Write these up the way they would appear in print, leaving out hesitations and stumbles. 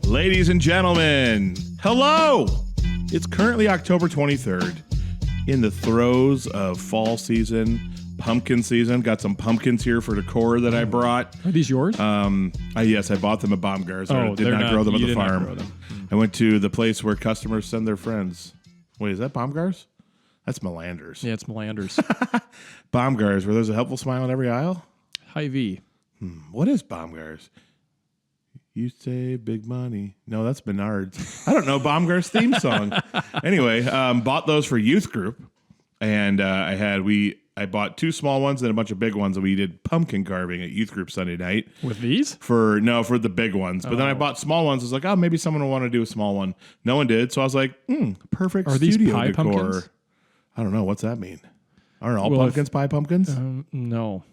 Ladies and gentlemen, hello! It's currently October 23rd, in the throes of fall season, pumpkin season. Got some pumpkins here for decor that I brought. Are these yours? Yes, I bought them at Baumgart's. Oh, I did not grow them at the did not farm. grow them. I went to the place where customers send their friends. Wait, is that Baumgart's? That's Melander's. Yeah, it's Melander's. Baumgart's, where there's a helpful smile in every aisle? Hy-Vee. What is Baumgart's? You say big money. No, that's Menards. I don't know Baumgart's theme song. Anyway, bought those for youth group, and I bought 2 small ones and a bunch of big ones, and we did pumpkin carving at youth group Sunday night. With these? For the big ones. But then I bought small ones. I was like, oh, maybe someone will want to do a small one. No one did, so I was like, perfect. Are these studio pie decor. pumpkins? I don't know. What's that mean? Aren't all pumpkins pie pumpkins? No.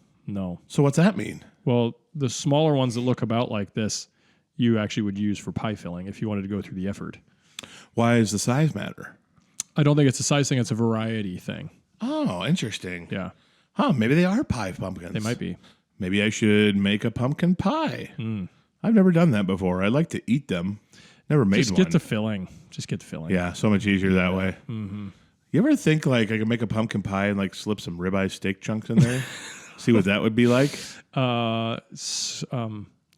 So what's that mean? Well, the smaller ones that look about like this, you actually would use for pie filling if you wanted to go through the effort. Why does the size matter? I don't think it's a size thing. It's a variety thing. Oh, interesting. Yeah. Huh, maybe they are pie pumpkins. They might be. Maybe I should make a pumpkin pie. I've never done that before. I like to eat them. Never made one. Just get the filling. Yeah, so much easier that way. Mm-hmm. You ever think like I could make a pumpkin pie and like slip some ribeye steak chunks in there? See what that would be like?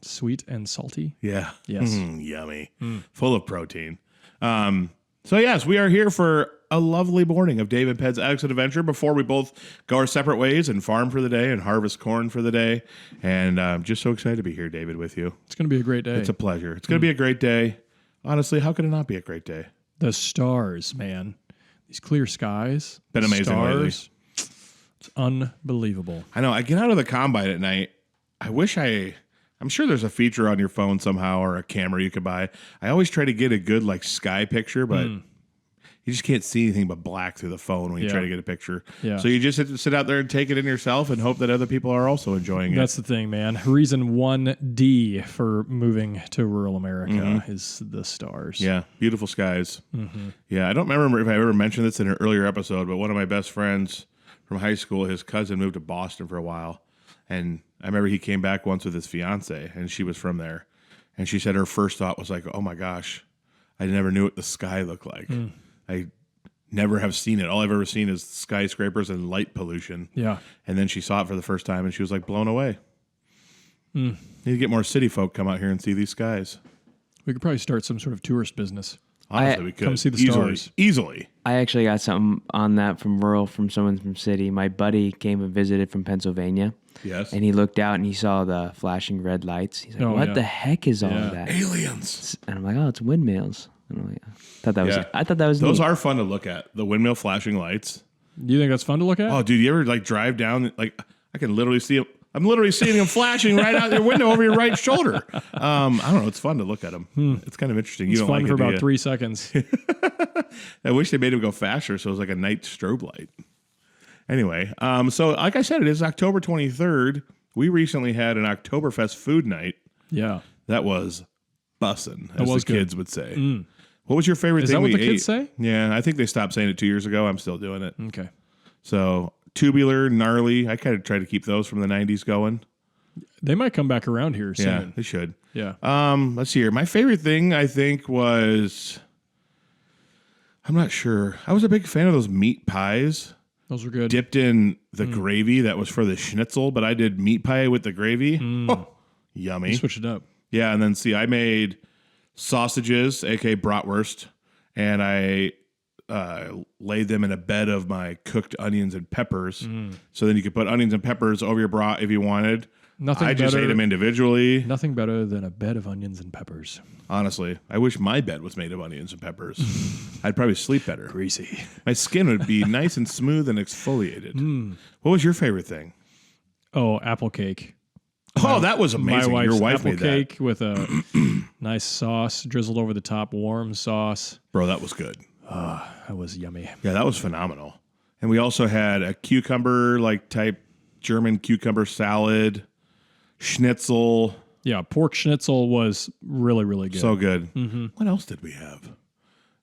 Sweet and salty. Yeah. Yes. Yummy. Full of protein. So yes, we are here for a lovely morning of Dave and Ped's Excellent Adventure before we both go our separate ways and farm for the day and harvest corn for the day. And I'm just so excited to be here, David, with you. It's going to be a great day. It's a pleasure. It's going to be a great day. Honestly, how could it not be a great day? The stars, man. These clear skies. Been amazing lately. It's unbelievable. I know. I get out of the combine at night. I'm sure there's a feature on your phone somehow or a camera you could buy. I always try to get a good like sky picture, but you just can't see anything but black through the phone when you try to get a picture. Yeah. So you just have to sit out there and take it in yourself and hope that other people are also enjoying it. That's the thing, man. Reason 1D for moving to rural America is the stars. Yeah, beautiful skies. Yeah, I don't remember if I ever mentioned this in an earlier episode, but one of my best friends from high school, his cousin moved to Boston for a while. And I remember he came back once with his fiance, and she was from there. And she said her first thought was like, oh my gosh, I never knew what the sky looked like. I never have seen it. All I've ever seen is skyscrapers and light pollution. Yeah. And then she saw it for the first time, and she was like blown away. Need to get more city folk come out here and see these skies. We could probably start some sort of tourist business. Honestly, we could. Come see the stars. Easily. I actually got something on that from someone from city. My buddy came and visited from Pennsylvania. Yes. And he looked out and he saw the flashing red lights. He's like, what the heck is all of that? Aliens. And I'm like, oh, it's windmills. And I'm like, I thought that was Those neat. are fun to look at. The windmill flashing lights. Do you think that's fun to look at? Oh, dude, you ever like drive down? Like I can literally see them. I'm literally seeing them flashing right out your window over your right shoulder. I don't know. It's fun to look at them. It's kind of interesting. It's you don't fun like for it, about 3 seconds. I wish they made them go faster, so it was like a night strobe light. Anyway, so like I said, it is October 23rd. We recently had an Octoberfest food night. Yeah, that was bussin', as the kids would say. What was your favorite thing we ate? Is that what the ate? kids say? Yeah, I think they stopped saying it 2 years ago. I'm still doing it. Okay. So tubular, gnarly. I kind of try to keep those from the 90s going. They might come back around here soon. Yeah, they should. Yeah. Let's see here. My favorite thing, I think, was... I'm not sure. I was a big fan of those meat pies. Those were good. Dipped in the gravy that was for the schnitzel, but I did meat pie with the gravy. Oh, yummy. You switched it up. Yeah, and then I made sausages, aka bratwurst, and I laid them in a bed of my cooked onions and peppers. So then you could put onions and peppers over your brat if you wanted. I just ate them individually. Nothing better than a bed of onions and peppers. Honestly, I wish my bed was made of onions and peppers. I'd probably sleep better. Greasy. My skin would be nice and smooth and exfoliated. What was your favorite thing? Oh, apple cake. Oh, that was amazing. My wife's your wife apple made cake with a nice sauce drizzled over the top, warm sauce. Bro, that was good. That was yummy. Yeah, that was phenomenal. And we also had a cucumber, like type German cucumber salad, schnitzel. Yeah, pork schnitzel was really, really good. So good. What else did we have?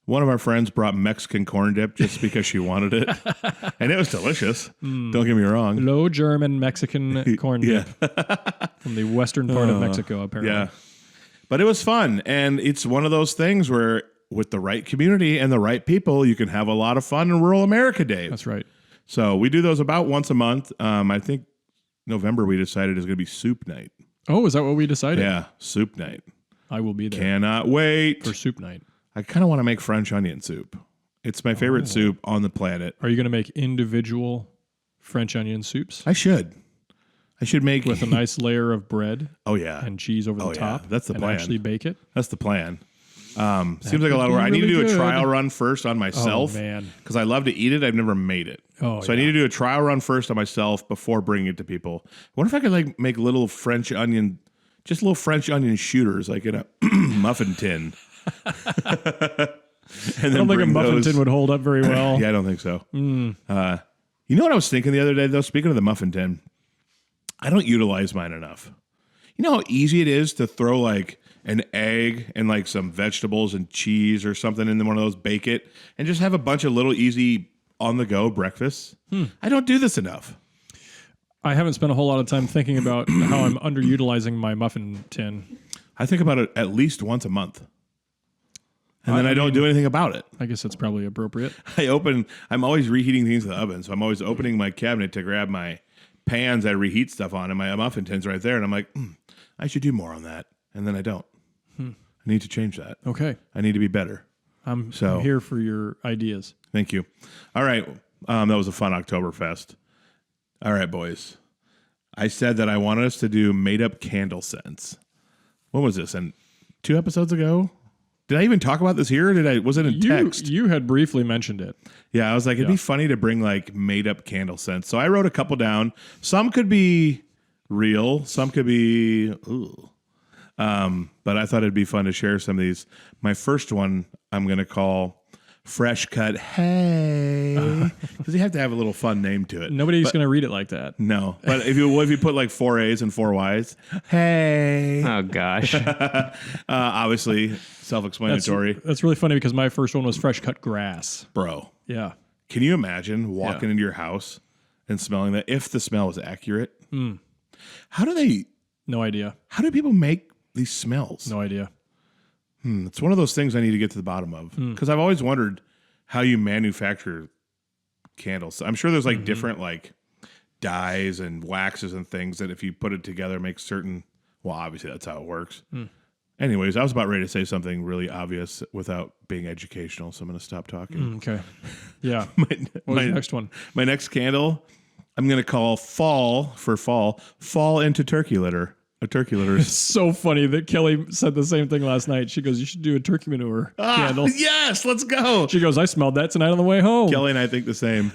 One of our friends brought Mexican corn dip just because she wanted it. And it was delicious. Don't get me wrong. Low German Mexican corn dip from the western part of Mexico, apparently. Yeah. But it was fun. And it's one of those things where with the right community and the right people, you can have a lot of fun in rural America, Dave. That's right. So we do those about once a month. I think November we decided is going to be soup night. Oh, is that what we decided? Yeah, soup night. I will be there Cannot wait. for soup night. I kind of want to make French onion soup. It's my favorite soup on the planet. Are you going to make individual French onion soups I should make with a nice layer of bread Oh yeah, and cheese over the yeah. top? That's the and plan. actually bake it? that's the plan. Seems like a lot of would work. be I need to do really a good. trial run first on myself. Oh, man. Because I love to eat it. I've never made it. Oh, so I need to do a trial run first on myself before bringing it to people. What if I could like make little French onion shooters like in a muffin tin? And I don't think a muffin tin would hold up very well. Yeah, I don't think so. You know what I was thinking the other day, though? Speaking of the muffin tin, I don't utilize mine enough. You know how easy it is to throw like an egg and like some vegetables and cheese or something in one of those, bake it, and just have a bunch of little easy on-the-go breakfasts? I don't do this enough. I haven't spent a whole lot of time thinking about how I'm underutilizing my muffin tin. I think about it at least once a month. And then I don't do anything about it. I guess that's probably appropriate. I'm always reheating things in the oven. So I'm always opening my cabinet to grab my pans that reheat stuff on, and my muffin tin's right there. And I'm like, I should do more on that. And then I don't. I need to change that. Okay. I need to be better. I'm here for your ideas. Thank you. All right. That was a fun Octoberfest. All right, boys. I said that I wanted us to do made-up candle scents. What was this? And 2 episodes ago? Did I even talk about this here? Or was it in text? You had briefly mentioned it. Yeah, I was like, it'd be funny to bring like made-up candle scents. So I wrote a couple down. Some could be real. Some could be, ooh. But I thought it'd be fun to share some of these. My first one I'm going to call Fresh Cut Hey, because you have to have a little fun name to it. Nobody's going to read it like that. No, but if you put like 4 A's and 4 Y's, hey. Oh gosh. Obviously self-explanatory. That's really funny because my first one was fresh cut grass. Bro, Yeah. can you imagine walking into your house and smelling that? If the smell is accurate, how No idea. do people make these smells? No idea. It's one of those things I need to get to the bottom of, because I've always wondered how you manufacture candles. I'm sure there's like different like dyes and waxes and things that if you put it together makes certain. Well, obviously that's how it works. Anyways, I was about ready to say something really obvious without being educational, so I'm going to stop talking. Okay. Yeah. What was the next one? My next candle, I'm going to call fall into turkey litter. A turkey litter. It's so funny that Kelly said the same thing last night. She goes, "You should do a turkey manure candle." Yes, let's go. She goes, "I smelled that tonight on the way home." Kelly and I think the same.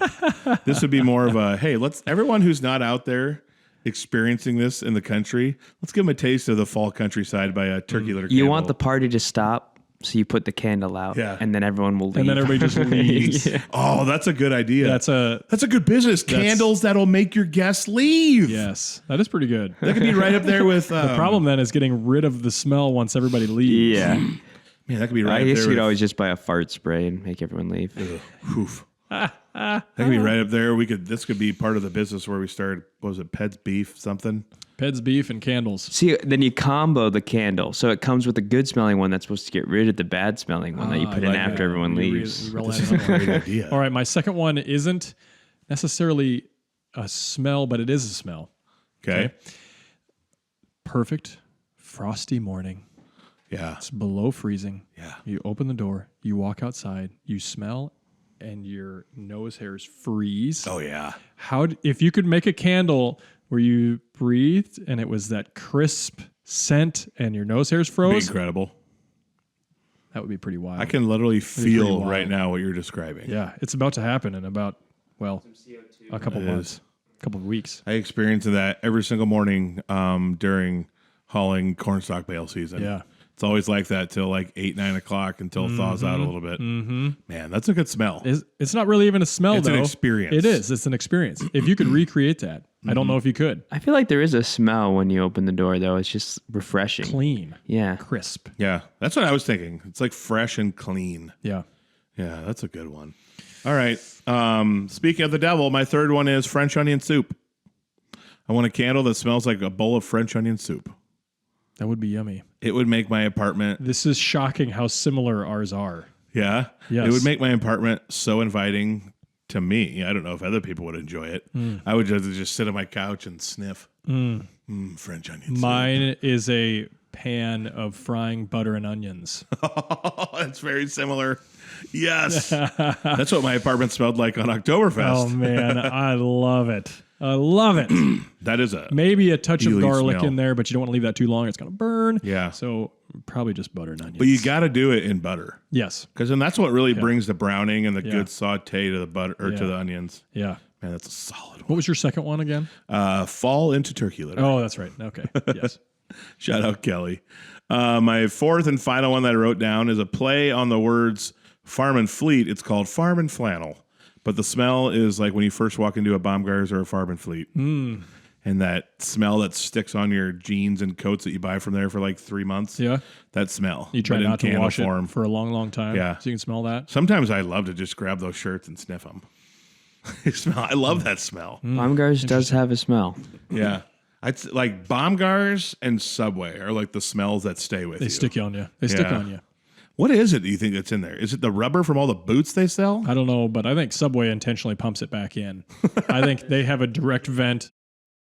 This would be more of a, hey, everyone who's not out there experiencing this in the country, let's give them a taste of the fall countryside by a turkey litter candle. You want the party to stop, so you put the candle out, and then everyone will leave. And then everybody just leaves. Yeah. Oh, that's a good idea. That's a good business. Candles that'll make your guests leave. yes. That is pretty good. That could be right up there with. The problem then is getting rid of the smell once everybody leaves. Yeah. Man, that could be right I up guess there. you could with- always just buy a fart spray and make everyone leave. Oof. That could be right up there. This could be part of the business where we started. What was it? Ped's beef something. Ped's beef and candles. See, then you combo the candle. So it comes with a good smelling one that's supposed to get rid of the bad smelling one that you put in after everyone leaves. This is a great idea. All right, my second one isn't necessarily a smell, but it is a smell. Okay. Perfect frosty morning. Yeah. It's below freezing. Yeah. You open the door, you walk outside, you smell, and your nose hairs freeze. Oh yeah. If you could make a candle where you breathed and it was that crisp scent and your nose hairs Be froze, incredible. that would be pretty wild. I can literally pretty feel wild. right now what you're describing. Yeah, it's about to happen in about, a couple It months, is. a couple of weeks. I experience that every single morning during hauling cornstalk bale season. Yeah. It's always like that till like 8, 9 o'clock until it thaws out a little bit. Mm-hmm. Man, that's a good smell. It's not really even a smell, It's though. an experience. It is. It's an experience. If you could recreate that, I don't know if you could. I feel like there is a smell when you open the door, though. It's just refreshing. Clean, Yeah. crisp. Yeah, that's what I was thinking. It's like fresh and clean. Yeah. Yeah, that's a good one. All right. Speaking of the devil, my third one is French onion soup. I want a candle that smells like a bowl of French onion soup. That would be yummy. It would make my apartment. This is shocking how similar ours are. Yeah. Yes. It would make my apartment so inviting to me. I don't know if other people would enjoy it. I would just sit on my couch and sniff. French onions. Mine is a pan of frying butter and onions. That's very similar. Yes. That's what my apartment smelled like on Oktoberfest. Oh, man. I love it. I love it. That is a Maybe a touch of elite garlic smell. in there, but you don't want to leave that too long. It's going to burn. Yeah. So probably just butter and onions. But you got to do it in butter. Yes. Because then that's what really brings the browning and the good saute to the butter or to Yeah. the onions. Yeah. Man, that's a solid one. What was your second one again? Fall into turkey litter. Oh, that's right. Okay. Yes. Shout out Kelly. My fourth and final one that I wrote down is a play on the words farm and fleet. It's called farm and flannel. But the smell is like when you first walk into a Baumgars or a Farm and Fleet. And that smell that sticks on your jeans and coats that you buy from there for like 3 months. Yeah. That smell. You try but in not to candle wash form. it for a long, long time. Yeah. So you can smell that. Sometimes I love to just grab those shirts and sniff them. I love that smell. Baumgars does have a smell. Yeah. It's like Baumgars and Subway are like the smells that stay with you. They stick on you. They stick Yeah. on you. What is it do you think that's in there? Is it the rubber from all the boots they sell? I don't know, but I think Subway intentionally pumps it back in. I think they have a direct vent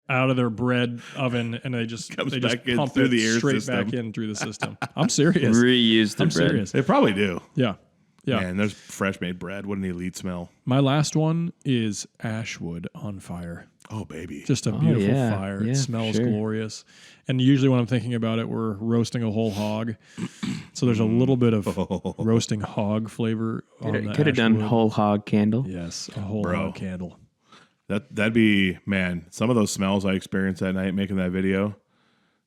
out of their bread oven, and they just Comes they just back in pump through it the air straight system. back in through the system. I'm serious. Reuse the I'm bread. serious. They probably do. Yeah. Yeah. Man, there's fresh made bread. What an elite smell. My last one is ashwood on fire. Oh, baby. Just a beautiful yeah. fire. Yeah, It smells sure. glorious. And usually when I'm thinking about it, we're roasting a whole hog. So there's a little bit of roasting hog flavor on the Could have done ashwood. whole hog candle. Yes, a whole Bro. hog candle. That'd be, man, some of those smells I experienced that night making that video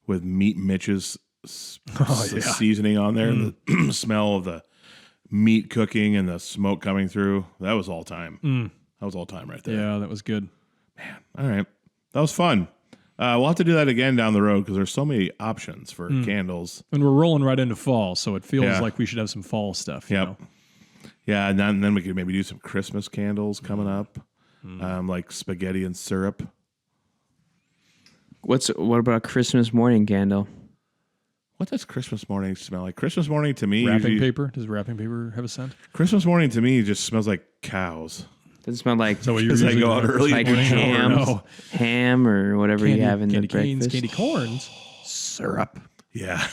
with Meat Mitch's seasoning on there, and the smell of the meat cooking and the smoke coming through. That was all time. That was all time right there. Yeah, that was good. All right. That was fun. We'll have to do that again down the road because there's so many options for candles. And we're rolling right into fall, so it feels Yeah. like we should have some fall stuff. You Yep. know? Yeah, and then we could maybe do some Christmas candles coming up, like spaghetti and syrup. What about a Christmas morning candle? What does Christmas morning smell like? Christmas morning to me, Wrapping usually- paper? Does wrapping paper have a scent? Christmas morning to me just smells like cows. Does it smell like So you Because I usually go out do early. like morning ham, no. ham or whatever you have in the candy canes, breakfast? candy corns, syrup. Yeah.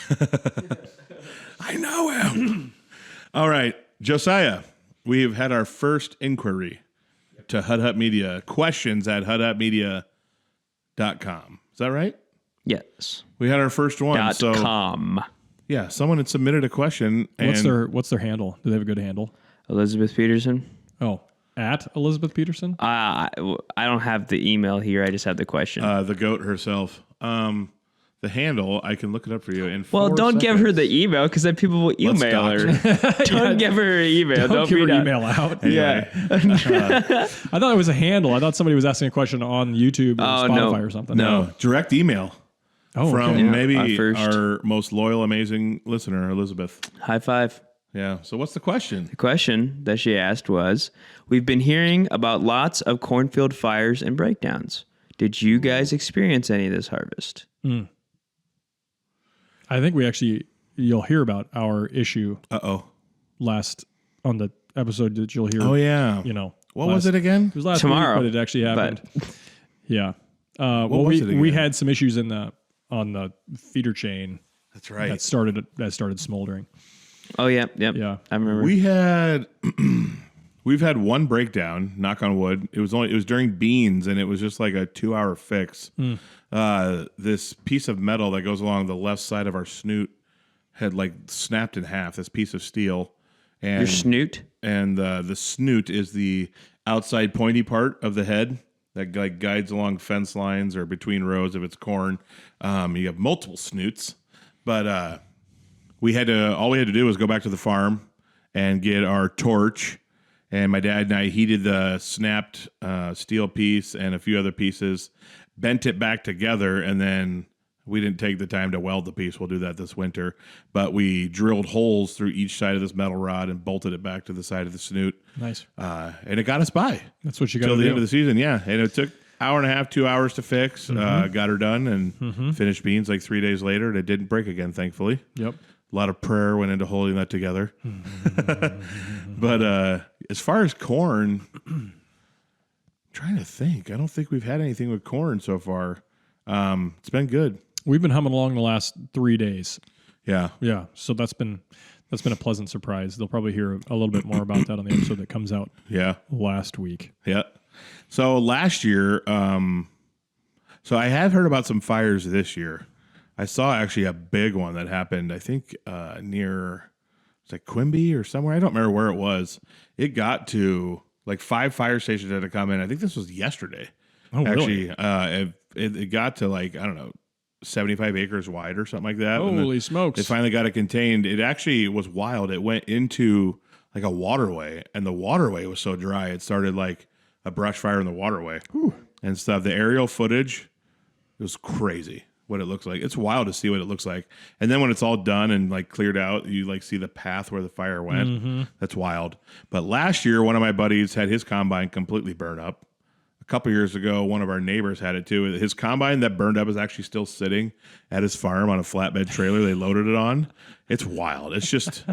I know him. All right, Josiah, we've had our first inquiry to Hut Hut Media. Questions at huthutmedia.com. Is that right? Yes. We had our first one. So .com. yeah, someone had submitted a question. And What's their handle? Do they have a good handle? Elizabeth Peterson. Oh, at Elizabeth Peterson? I don't have the email here. I just have the question. the goat herself. The handle, I can look it up for you. In well, 4 don't give her seconds. the email because then people will email her. Don't give her her email. Don't give read her out- email out. Anyway, I thought it was a handle. I thought somebody was asking a question on YouTube or Oh, Spotify no. or something. no, direct email Oh, from okay. maybe our first. our most loyal, amazing listener, Elizabeth. High five. Yeah. So what's the question? The question that she asked was, we've been hearing about lots of cornfield fires and breakdowns. Did you guys experience any of this harvest? I think you'll hear about our issue Uh-oh. last on the episode that you'll hear. Oh, yeah. You know, What was it again? It was last Tomorrow, week, but it actually happened. Yeah. Well, was it we again? had some issues on the feeder chain That's right. that started smoldering. Oh, yeah. Yep. Yeah. I remember. We've had one breakdown, knock on wood. It was during beans, and it was just like a 2-hour fix. This piece of metal that goes along the left side of our snoot had like snapped in half, this piece of steel. And Your snoot? and the snoot is the outside pointy part of the head that like guides along fence lines or between rows if it's corn. You have multiple snoots, but all we had to do was go back to the farm and get our torch. And my dad and I heated the snapped steel piece and a few other pieces, bent it back together, and then we didn't take the time to weld the piece. We'll do that this winter. But we drilled holes through each side of this metal rod and bolted it back to the side of the snoot. Nice. And it got us by That's what you got to till the do. end of the season. Yeah, and it took hour and a half, 2 hours to fix. Got her done and finished beans like 3 days later. And it didn't break again, thankfully. Yep. A lot of prayer went into holding that together. But as far as corn, I'm trying to think. I don't think we've had anything with corn so far. It's been good. We've been humming along the last 3 days. Yeah. Yeah. So that's been a pleasant surprise. They'll probably hear a little bit more about that on the episode that comes out last week. Yeah. So last year, so I have heard about some fires this year. I saw actually a big one that happened, I think, near, it's like Quimby or somewhere. I don't remember where it was. It got to like 5 fire stations had to come in. I think this was yesterday. Oh, really? Actually, it got to like, I don't know, 75 acres wide or something like that. Holy smokes. They finally got it contained. It actually was wild. It went into like a waterway, and the waterway was so dry, it started like a brush fire in the waterway and stuff. The aerial footage, it was crazy what it looks like. It's wild to see what it looks like. And then when it's all done and like cleared out, you like see the path where the fire went. That's wild. But last year, one of my buddies had his combine completely burned up. A couple years ago, one of our neighbors had it too. His combine that burned up is actually still sitting at his farm on a flatbed trailer they loaded it on. It's wild. It's just,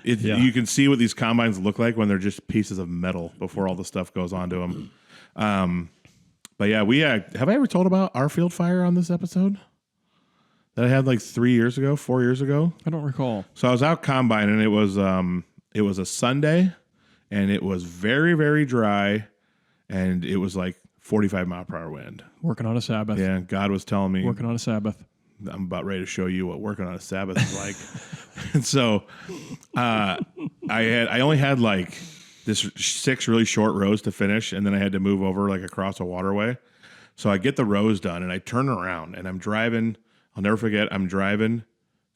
you can see what these combines look like when they're just pieces of metal before all the stuff goes onto them. But yeah, have I ever told about our field fire on this episode that I had like 4 years ago? I don't recall. So I was out combining. It was a Sunday, and it was very, very dry. And it was like 45 mile per hour wind. Working on a Sabbath. Yeah, God was telling me. Working on a Sabbath. I'm about ready to show you what working on a Sabbath is like. And so I only had like this 6 really short rows to finish, and then I had to move over like across a waterway. So I get the rows done, and I turn around, and I'm driving. I'll never forget, I'm driving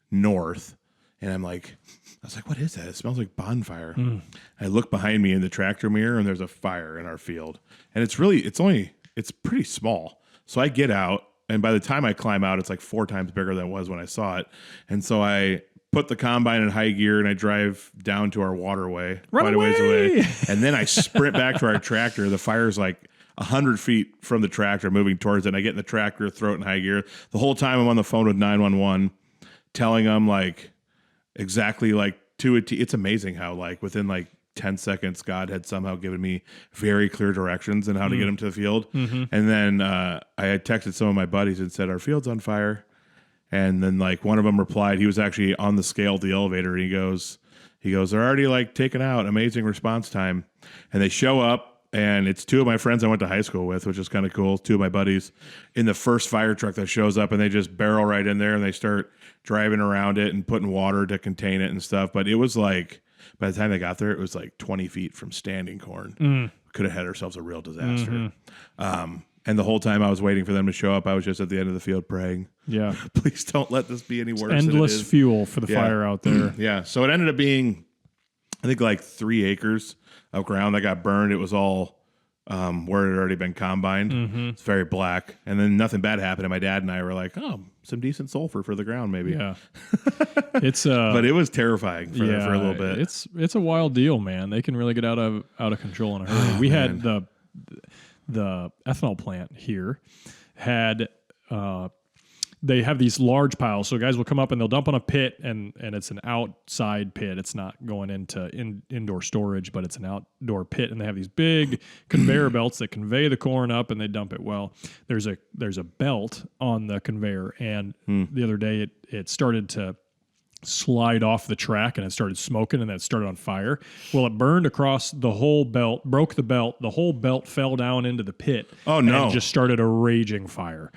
north, and I was like, what is that? It smells like bonfire. I look behind me in the tractor mirror, and there's a fire in our field. And it's pretty small. So I get out, and by the time I climb out, it's like 4 times bigger than it was when I saw it. And so I put the combine in high gear, and I drive down to our waterway, quite a ways away. And then I sprint back to our tractor. The fire's like 100 feet from the tractor, moving towards it. And I get in the tractor, throw it in high gear. The whole time I'm on the phone with 911, telling them like, exactly like to a T. It's amazing how like within like 10 seconds, God had somehow given me very clear directions on how to get him to the field. And then I had texted some of my buddies and said, our field's on fire. And then like one of them replied, he was actually on the scale of the elevator. And he goes, they're already like taken out. Amazing response time. And they show up. And it's 2 of my friends I went to high school with, which is kind of cool. 2 of my buddies in the first fire truck that shows up, and they just barrel right in there and they start driving around it and putting water to contain it and stuff. But it was like, by the time they got there, it was like 20 feet from standing corn. Could have had ourselves a real disaster. And the whole time I was waiting for them to show up, I was just at the end of the field praying. Yeah. Please don't let this be any worse. Endless fuel for the fire out there. Yeah. So it ended up being, I think, like 3 acres of ground that got burned. It was all where it had already been combined. It's very black. And then nothing bad happened. And my dad and I were like, oh, some decent sulfur for the ground, maybe. Yeah. It's but it was terrifying for a little bit. It's a wild deal, man. They can really get out of control in a hurry. We had the ethanol plant here had they have these large piles. So guys will come up and they'll dump on a pit, and it's an outside pit. It's not going into indoor storage, but it's an outdoor pit. And they have these big conveyor belts that convey the corn up, and they dump it. Well, there's a belt on the conveyor, and the other day it started to slide off the track, and it started smoking, and then it started on fire. Well, it burned across the whole belt, broke the belt. The whole belt fell down into the pit. Oh, no. And just started a raging fire.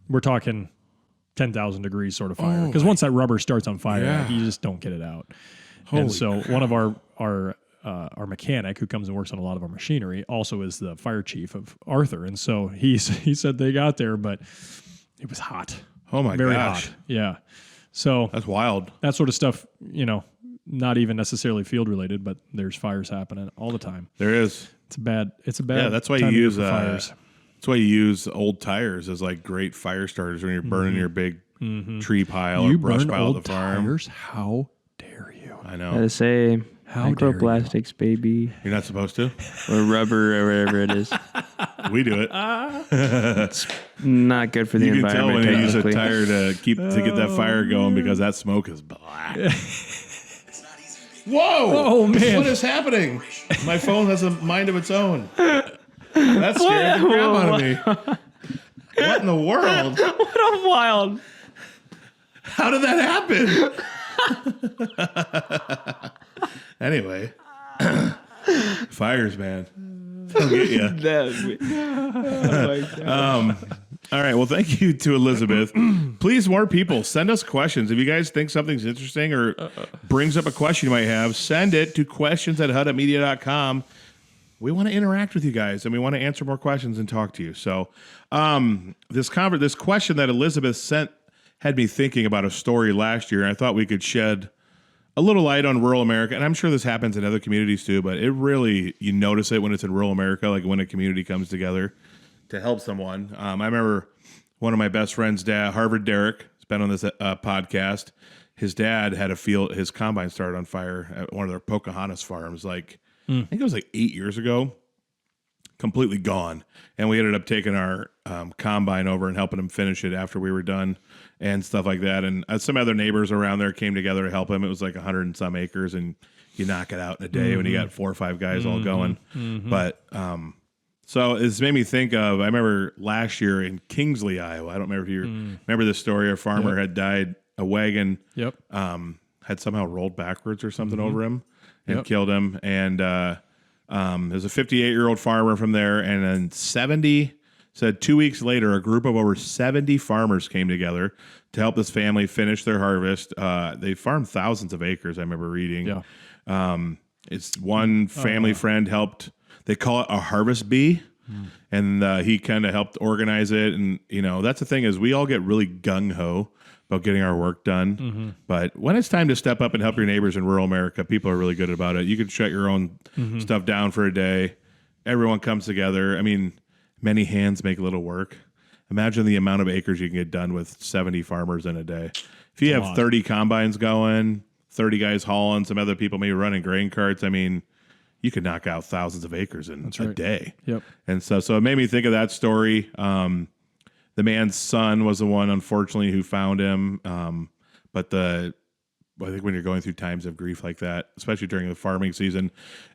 We're talking 10,000 degrees sort of fire. Because once that rubber starts on fire, you just don't get it out. And so one of our mechanic who comes and works on a lot of our machinery also is the fire chief of Arthur. And so he said they got there, but it was hot. Oh my Very gosh. hot. Yeah. So that's wild. That sort of stuff, not even necessarily field related, but there's fires happening all the time. There is. It's a bad. Yeah, that's why you use fires. That's why you use old tires as like great fire starters when you're burning your big tree pile or brush pile at the farm. Tires? How dare you? I know. I gotta say, How dare you. Microplastics, baby. You're not supposed to. Or rubber or whatever it is. We do it. It's not good for the You can tell environment. when you use a technically. tire to get that fire going because that smoke is black. Whoa! Oh, man. What is happening? My phone has a mind of its own. That scared the crap out of me. What in the world? What a wild. How did that happen? Anyway, fires, man. They'll get you. All right. Well, thank you to Elizabeth. Please, more people, send us questions. If you guys think something's interesting or brings up a question you might have, send it to questions@hudupmedia.com. We want to interact with you guys, and we want to answer more questions and talk to you. So this question that Elizabeth sent had me thinking about a story last year, and I thought we could shed a little light on rural America. And I'm sure this happens in other communities too, but it really, you notice it when it's in rural America, like when a community comes together to help someone. I remember one of my best friend's dad, Harvard Derek, has been on this podcast. His dad had his combine started on fire at one of their Pocahontas farms, I think it was 8 years ago, completely gone. And we ended up taking our combine over and helping him finish it after we were done and stuff like that. And some other neighbors around there came together to help him. It was 100 and some acres, and you knock it out in a day when you got 4 or 5 guys all going. But so it's made me think of, I remember last year in Kingsley, Iowa. I don't remember if you remember this story. A farmer had died. A wagon had somehow rolled backwards or something over him and killed him. And there's a 58-year-old farmer from there. And then 2 weeks later, a group of over 70 farmers came together to help this family finish their harvest. They farmed thousands of acres, I remember reading. It's one family friend helped. They call it a harvest bee. And he kind of helped organize it. And, that's the thing is we all get really gung-ho about getting our work done. But when it's time to step up and help your neighbors in rural America, people are really good about it. You can shut your own stuff down for a day. Everyone comes together. I mean, many hands make little work. Imagine the amount of acres you can get done with 70 farmers in a day. If you have 30 combines going, 30 guys hauling, some other people maybe running grain carts, I mean, you could knock out thousands of acres in a day. And so it made me think of that story. The man's son was the one, unfortunately, who found him. But I think when you're going through times of grief like that, especially during the farming season,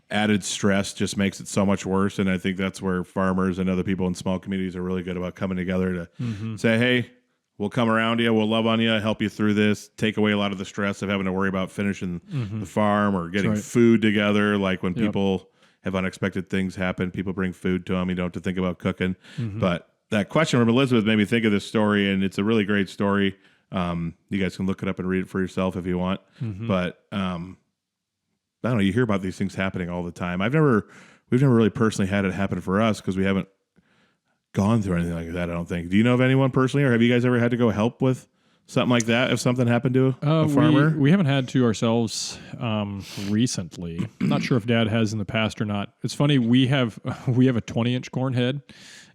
added stress just makes it so much worse. And I think that's where farmers and other people in small communities are really good about coming together to say, hey, we'll come around you, we'll love on you, help you through this, take away a lot of the stress of having to worry about finishing the farm or getting food together. Like when people have unexpected things happen, people bring food to them. You don't have to think about cooking. But that question from Elizabeth made me think of this story, and it's a really great story. You guys can look it up and read it for yourself if you want. But I don't know, you hear about these things happening all the time. We've never really personally had it happen for us because we haven't gone through anything like that, I don't think. Do you know of anyone personally, or have you guys ever had to go help with something like that if something happened to a farmer? We haven't had to ourselves recently. I'm not sure if Dad has in the past or not. It's funny, we have a 20-inch corn head.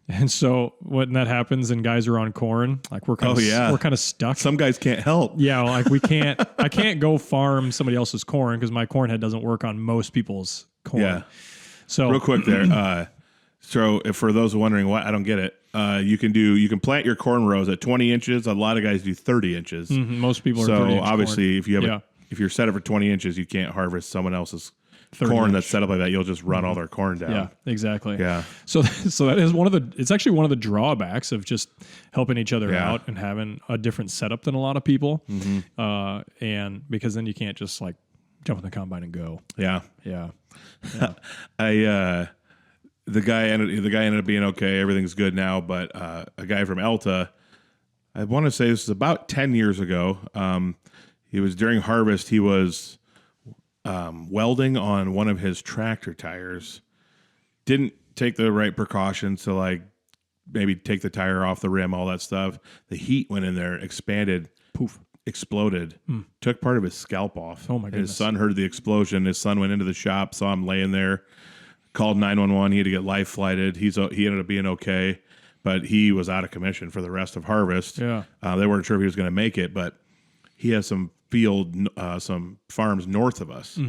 And so when that happens and guys are on corn, we're kind of stuck. Some guys can't help. Yeah, I can't go farm somebody else's corn because my corn head doesn't work on most people's corn. Yeah. So real quick there. So if for those wondering why I don't get it, you can plant your corn rows at 20 inches. A lot of guys do 30 inches. Most people are 30 So inch obviously if you have if you're set up for 20 inches, you can't harvest someone else's corn that's set up like that. You'll just run all their corn down. Yeah, exactly. Yeah. So that is it's actually one of the drawbacks of just helping each other out and having a different setup than a lot of people. And because then you can't just jump in the combine and go. Yeah. Yeah. The guy ended up being okay. Everything's good now. But a guy from Elta, I want to say this was about 10 years ago. He was during harvest. He was welding on one of his tractor tires. Didn't take the right precautions to maybe take the tire off the rim, all that stuff. The heat went in there, expanded, poof, exploded, took part of his scalp off. Oh my goodness. His son heard the explosion. His son went into the shop, saw him laying there, called 911. He had to get life flighted. He ended up being okay, but he was out of commission for the rest of harvest. Yeah. They weren't sure if he was going to make it, but he has some field, some farms north of us,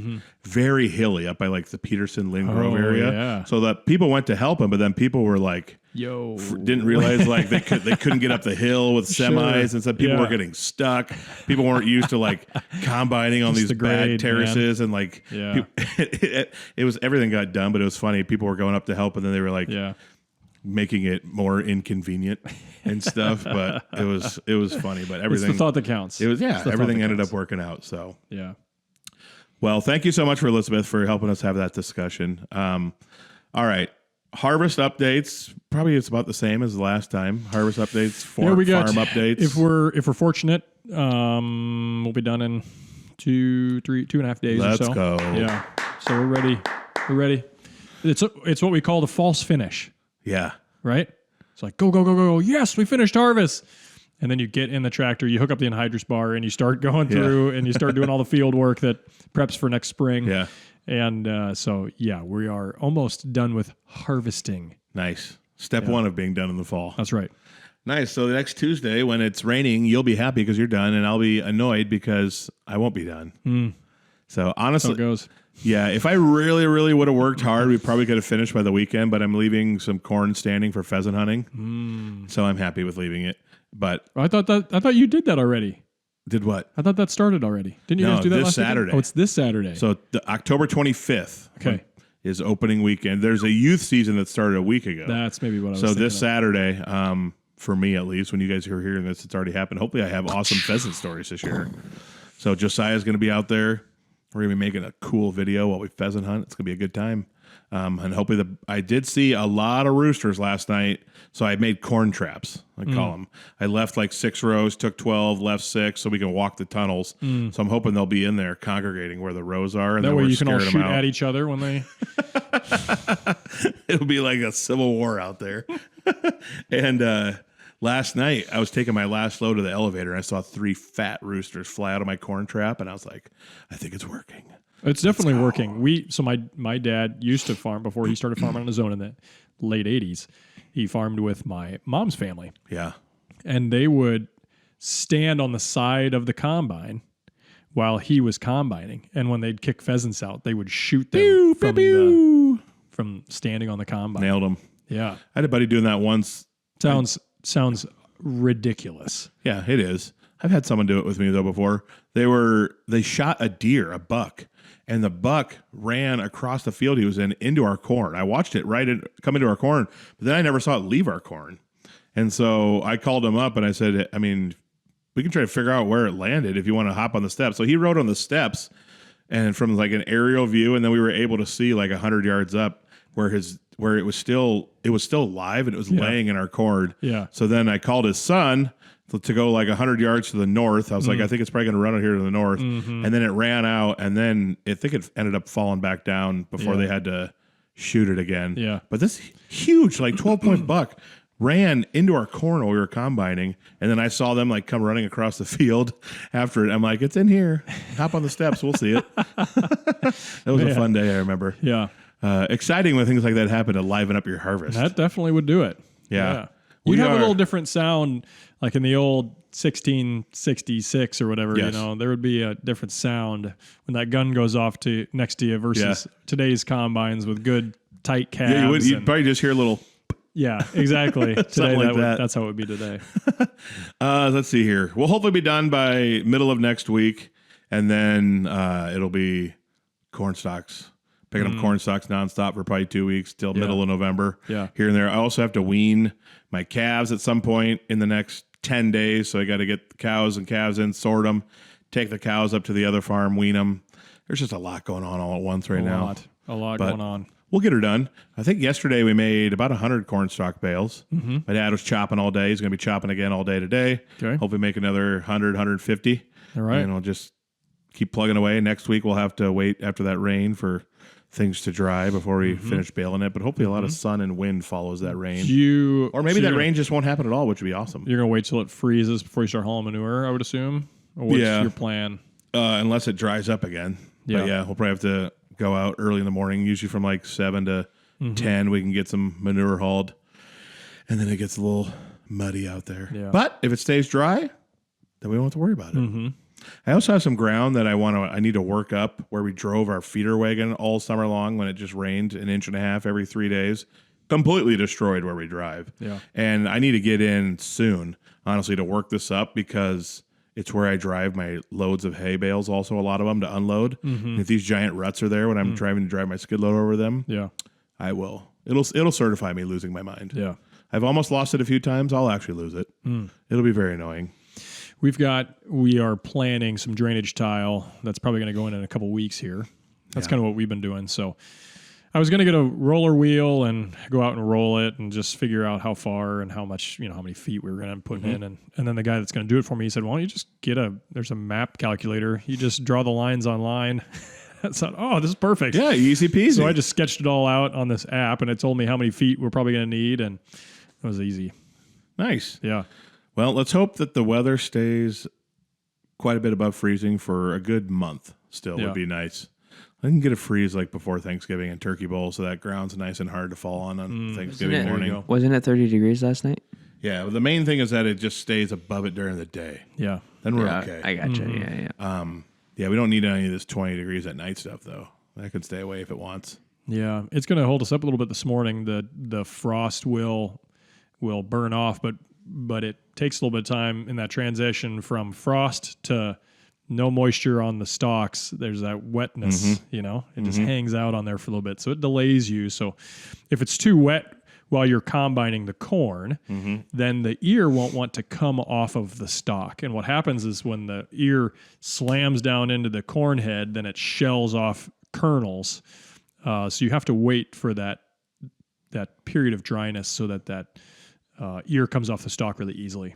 very hilly up by like the Peterson Lynn Grove area. Yeah. So that people went to help him, but then people were like, didn't realize like they couldn't get up the hill with semis, and so people were getting stuck. People weren't used to like combining on these bad terraces, and like it was, everything got done, but it was funny. People were going up to help, and then they were like making it more inconvenient and stuff. But it was funny. But everything, it's the thought that counts. It was everything ended up working out. So yeah. Well, thank you so much for Elizabeth for helping us have that discussion. All right. Harvest updates. Probably it's about the same as the last time. Harvest updates, farm updates. If we're fortunate, we'll be done in 2.5 days or so. Let's go. Yeah. So we're ready. We're ready. It's what we call the false finish. Yeah. Right? It's like go. Yes, we finished harvest. And then you get in the tractor, you hook up the anhydrous bar, and you start going through, and you start doing all the field work that preps for next spring. Yeah. And so we are almost done with harvesting. Nice. Step one of being done in the fall. That's right. Nice. So the next Tuesday when it's raining, you'll be happy because you're done, and I'll be annoyed because I won't be done. So honestly, That's how it goes. Yeah, if I really, really would have worked hard, we probably could have finished by the weekend, but I'm leaving some corn standing for pheasant hunting. So I'm happy with leaving it. But I thought you did that already. Did what? I thought that started already. Didn't you guys do that this last Saturday. weekend? Oh, it's this Saturday. So the October 25th is opening weekend. There's a youth season that started a week ago. That's maybe what I was So thinking this of. Saturday, for me at least, when you guys are hearing this, it's already happened. Hopefully I have awesome pheasant stories this year. So Josiah's going to be out there. We're going to be making a cool video while we pheasant hunt. It's going to be a good time. And hopefully I did see a lot of roosters last night, so I made corn traps, I call them. I left like 6 rows, took 12, left 6, so we can walk the tunnels. So I'm hoping they'll be in there congregating where the rows are. And that then way we're you can all scaring shoot them out. at each other when they... It'll be like a civil war out there. And last night, I was taking my last load to the elevator, and I saw 3 fat roosters fly out of my corn trap, and I was like, I think it's working. It's definitely working. So my dad used to farm before he started farming on his own in the late 80s. He farmed with my mom's family. Yeah. And they would stand on the side of the combine while he was combining. And when they'd kick pheasants out, they would shoot them from standing on the combine. Nailed them. Yeah. I had a buddy doing that once. Sounds ridiculous. Yeah, it is. I've had someone do it with me though before. They shot a deer, a buck, and the buck ran across the field he was in into our corn. I watched it come into our corn, but then I never saw it leave our corn. And so I called him up and I said, I mean, we can try to figure out where it landed if you want to hop on the steps. So he rode on the steps and from like an aerial view, and then we were able to see like 100 yards up where it was still live and it was laying in our corn. Yeah. So then I called his son to go like 100 yards to the north. I was like, I think it's probably going to run out here to the north. And then it ran out, and then I think it ended up falling back down before they had to shoot it again. Yeah. But this huge, like 12-point buck ran into our corn while we were combining, and then I saw them like come running across the field after it. I'm like, it's in here. Hop on the steps. We'll see it. That was a fun day, I remember. Yeah. Exciting when things like that happen to liven up your harvest. That definitely would do it. Yeah. You'd have a little different sound, like in the old 1666 or whatever. Yes. You know, there would be a different sound when that gun goes off next to you versus today's combines with good tight calves. Yeah, you'd probably just hear a little. Yeah, exactly. Today, like that. that's how it would be today. Let's see here. We'll hopefully be done by middle of next week, and then it'll be corn stalks. Picking up corn stalks nonstop for probably 2 weeks till middle of November. Yeah. Here and there. I also have to wean my calves at some point in the next 10 days. So I got to get the cows and calves in, sort them, take the cows up to the other farm, wean them. There's just a lot going on all at once right now. A lot going on. We'll get her done. I think yesterday we made about 100 corn stalk bales. My dad was chopping all day. He's going to be chopping again all day today. Okay. Hopefully make another 100, 150. All right. And we'll just keep plugging away. Next week we'll have to wait after that rain for things to dry before we finish baling it. But hopefully a lot of sun and wind follows that rain. Or maybe that rain just won't happen at all, which would be awesome. You're going to wait till it freezes before you start hauling manure, I would assume? Or what's your plan? Unless it dries up again. Yeah. But yeah, we'll probably have to go out early in the morning, usually from like 7 to 10. We can get some manure hauled. And then it gets a little muddy out there. Yeah. But if it stays dry, then we don't have to worry about it. I also have some ground that I need to work up where we drove our feeder wagon all summer long when it just rained 1.5 inches every 3 days. Completely destroyed where we drive. Yeah. And I need to get in soon, honestly, to work this up because it's where I drive my loads of hay bales, also a lot of them, to unload. And if these giant ruts are there when I'm driving to drive my skid loader over them, I will. It'll certify me losing my mind. Yeah. I've almost lost it a few times. I'll actually lose it. It'll be very annoying. We are planning some drainage tile that's probably going to go in a couple weeks here. That's kind of what we've been doing. So I was going to get a roller wheel and go out and roll it and just figure out how far and how much, how many feet we were going to put in. And then the guy that's going to do it for me, he said, why don't you just there's a map calculator. You just draw the lines online. I thought, oh, this is perfect. Yeah, easy peasy. So I just sketched it all out on this app and it told me how many feet we're probably going to need. And it was easy. Nice. Yeah. Well, let's hope that the weather stays quite a bit above freezing for a good month still would be nice. I can get a freeze like before Thanksgiving and Turkey Bowl so that ground's nice and hard to fall on Thanksgiving morning. Wasn't it 30 degrees last night? Yeah, well, the main thing is that it just stays above it during the day. Yeah. Then we're okay. I gotcha. Yeah. Yeah, we don't need any of this 20 degrees at night stuff, though. That could stay away if it wants. Yeah, it's going to hold us up a little bit this morning. The frost will burn off, but it takes a little bit of time in that transition from frost to no moisture on the stalks. There's that wetness, it just hangs out on there for a little bit. So it delays you. So if it's too wet while you're combining the corn, then the ear won't want to come off of the stalk. And what happens is when the ear slams down into the corn head, then it shells off kernels. So you have to wait for that period of dryness so that ear comes off the stalk really easily.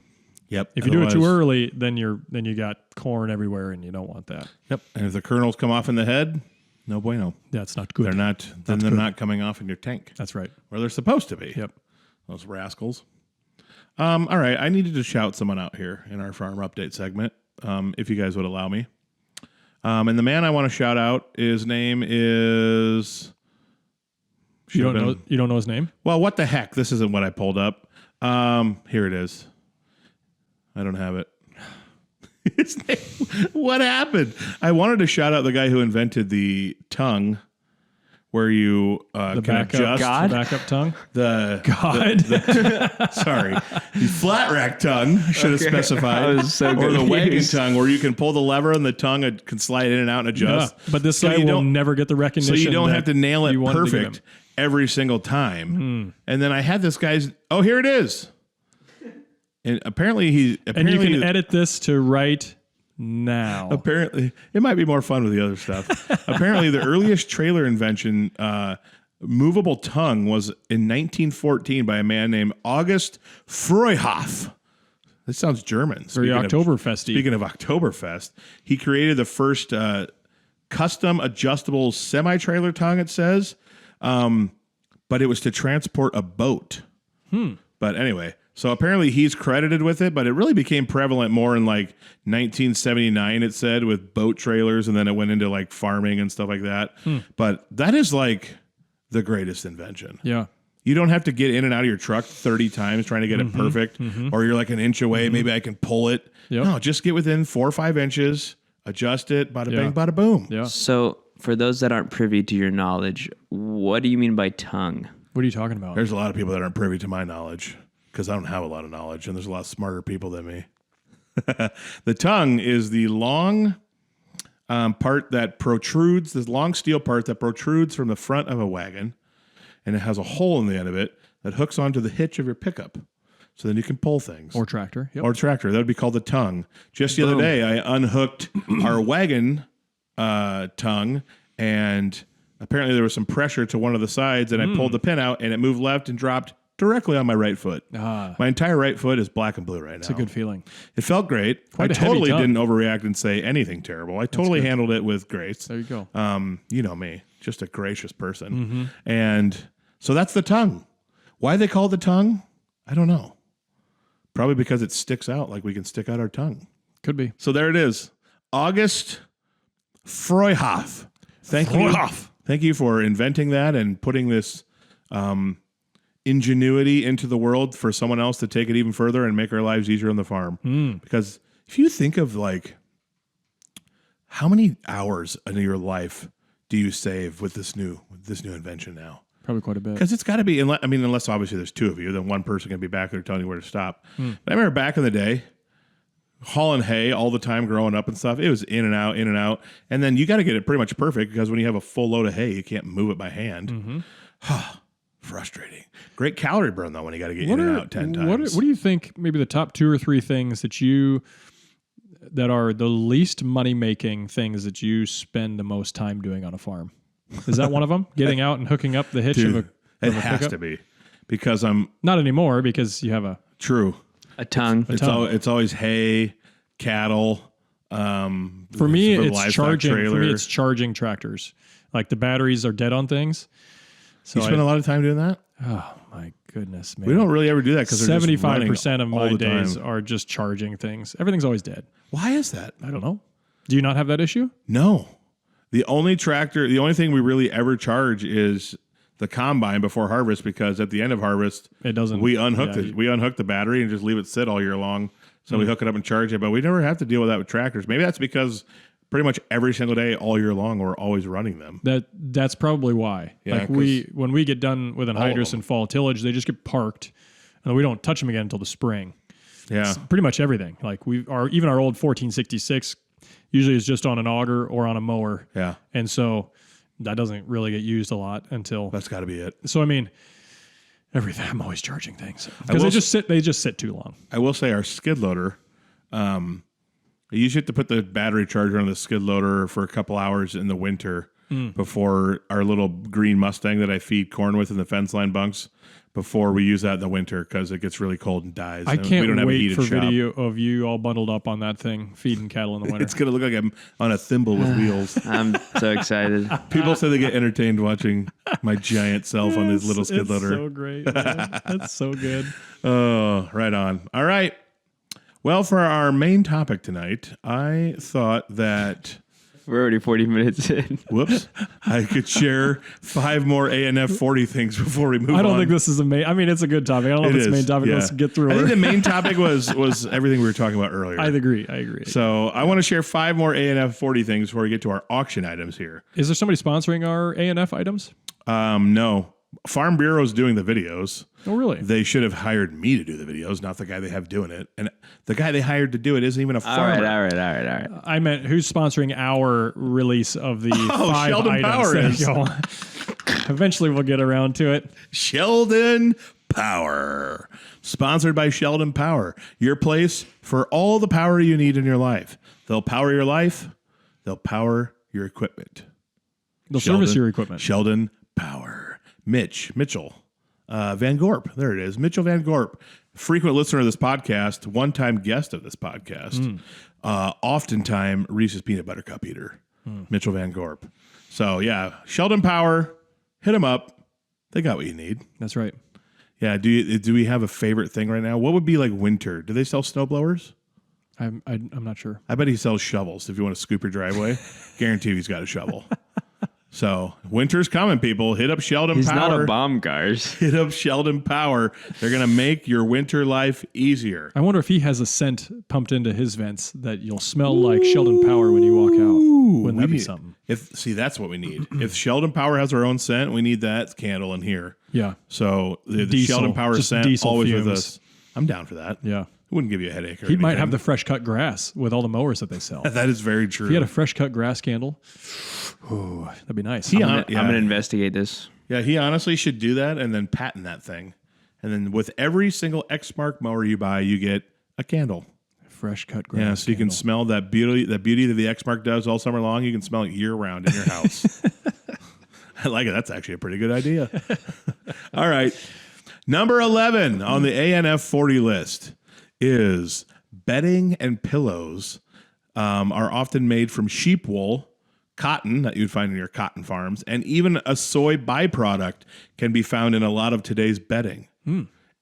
Yep. If you do it too early, then you got corn everywhere, and you don't want that. Yep. And if the kernels come off in the head, no bueno. That's not good. They're not. Then they're not coming off in your tank. That's right. Where they're supposed to be. Yep. Those rascals. All right. I needed to shout someone out here in our farm update segment, if you guys would allow me. And the man I want to shout out, his name is. You don't know his name? Well, what the heck? This isn't what I pulled up. Here it is. I don't have it. His name, what happened? I wanted to shout out the guy who invented the tongue, where you can adjust the backup tongue. Sorry, the flat rack tongue. I should have specified. That was so or good. the wagon tongue, where you can pull the lever and the tongue can slide in and out and adjust. Yeah, but this guy will never get the recognition. So you don't have to nail it perfect perfect every single time. And then I had this guy's. Oh, here it is. And apparently you can edit this to right now. Apparently, it might be more fun with the other stuff. Apparently, the earliest trailer invention, movable tongue, was in 1914 by a man named August Freuhoff. This sounds German. Very Octoberfest. Speaking of Oktoberfest, he created the first custom adjustable semi-trailer tongue, it says, but it was to transport a boat. But anyway... So apparently he's credited with it, but it really became prevalent more in like 1979, it said, with boat trailers, and then it went into like farming and stuff like that. But that is like the greatest invention. Yeah. You don't have to get in and out of your truck 30 times trying to get it perfect, or you're like an inch away, maybe I can pull it. Yep. No, just get within 4 or 5 inches, adjust it, bada bang, bada boom. Yeah. So for those that aren't privy to your knowledge, what do you mean by tongue? What are you talking about? There's a lot of people that aren't privy to my knowledge, because I don't have a lot of knowledge, and there's a lot smarter people than me. The tongue is the long part that protrudes, this long steel part that protrudes from the front of a wagon, and it has a hole in the end of it that hooks onto the hitch of your pickup. So then you can pull things. Or tractor. Yep. Or tractor. That would be called the tongue. Just the other day, I unhooked our wagon tongue, and apparently there was some pressure to one of the sides, and I pulled the pin out, and it moved left and dropped directly on my right foot. My entire right foot is black and blue right now. It's a good feeling. It felt great. I totally didn't overreact and say anything terrible. I totally handled it with grace. There you go. You know me, just a gracious person. And so that's the tongue. Why they call it the tongue? I don't know. Probably because it sticks out like we can stick out our tongue. Could be. So there it is. August Freuhoff. Thank you for inventing that and putting this ingenuity into the world for someone else to take it even further and make our lives easier on the farm. Because if you think of like How many hours in your life do you save with this new invention now? Probably quite a bit. Because it's got to be, unless obviously there's two of you, then one person can be back there telling you where to stop. But I remember back in the day, hauling hay all the time growing up and stuff. It was in and out. And then you got to get it pretty much perfect because when you have a full load of hay, you can't move it by hand. Frustrating. Great calorie burn, though, when you got to get in and out 10 times. What do you think maybe the top 2 or 3 things that are the least money-making things that you spend the most time doing on a farm? Is that one of them? Getting out and hooking up the hitch of a It has to be. Because I'm... Not anymore, because you have a... True. A tongue. It's always hay, cattle. For me, it's charging. Trailer. For me, it's charging tractors. Like the batteries are dead on things. So you spend a lot of time doing that? Oh my goodness, man! We don't really ever do that because 75% of my days are just charging things. Everything's always dead. Why is that? I don't know. Do you not have that issue? No. The only thing we really ever charge is the combine before harvest, because at the end of harvest, it doesn't. We unhook the battery and just leave it sit all year long. So we hook it up and charge it, but we never have to deal with that with tractors. Maybe that's because pretty much every single day, all year long, we're always running them. That's probably why. Yeah, like when we get done with anhydrous and fall tillage, they just get parked, and we don't touch them again until the spring. Yeah, it's pretty much everything. Like even our old 1466 usually is just on an auger or on a mower. Yeah, and so that doesn't really get used a lot until that's got to be it. So I mean, everything. I'm always charging things because they just sit too long. I will say our skid loader. You usually have to put the battery charger on the skid loader for a couple hours in the winter before our little green Mustang that I feed corn with in the fence line bunks. Before we use that in the winter because it gets really cold and dies. I can't we don't wait have a for video of you all bundled up on that thing feeding cattle in the winter. It's gonna look like I'm on a thimble with wheels. I'm so excited. People say they get entertained watching my giant self on this little skid loader. So great, man. That's so good. Oh, right on. All right. Well, for our main topic tonight, I thought that... We're already 40 minutes in. Whoops. I could share 5 more ANF 40 things before we move on. I don't think this is I mean, it's a good topic. I don't know if it's the main topic. Let's get through it. I think the main topic was everything we were talking about earlier. I agree. So I want to share 5 more ANF 40 things before we get to our auction items here. Is there somebody sponsoring our ANF items? No. Farm Bureau's doing the videos. Oh, really? They should have hired me to do the videos, not the guy they have doing it. And the guy they hired to do it isn't even a farmer. All right. I meant who's sponsoring our release of the 5 Sheldon items. Power is. Eventually we'll get around to it. Sheldon Power. Sponsored by Sheldon Power. Your place for all the power you need in your life. They'll power your life. They'll power your equipment. They'll service your equipment. Sheldon Power. Mitchell Van Gorp. There it is. Mitchell Van Gorp. Frequent listener of this podcast. One-time guest of this podcast. Oftentimes Reese's Peanut Butter Cup eater. Mitchell Van Gorp. So, yeah. Sheldon Power. Hit them up. They got what you need. That's right. Yeah. Do we have a favorite thing right now? What would be like winter? Do they sell snowblowers? I'm not sure. I bet he sells shovels if you want to scoop your driveway. Guarantee he's got a shovel. So winter's coming, people. Hit up Sheldon Power. He's not a bomb cars. Hit up Sheldon Power. They're going to make your winter life easier. I wonder if he has a scent pumped into his vents that you'll smell like Sheldon Power when you walk out. Wouldn't that be something? That's what we need. If Sheldon Power has our own scent, we need that candle in here. Yeah. So the Sheldon Power scent always fumes with us. I'm down for that. Yeah. It wouldn't give you a headache. He might have the fresh cut grass with all the mowers that they sell. That is very true. If he had a fresh cut grass candle, that'd be nice. I'm going to investigate this. Yeah, he honestly should do that and then patent that thing. And then with every single Exmark mower you buy, you get a candle. Fresh cut grass. Yeah, so you can smell that beauty that the Exmark does all summer long. You can smell it year round in your house. I like it. That's actually a pretty good idea. All right. Number 11 on the ANF 40 list is bedding and pillows are often made from sheep wool, cotton that you'd find in your cotton farms, and even a soy byproduct can be found in a lot of today's bedding.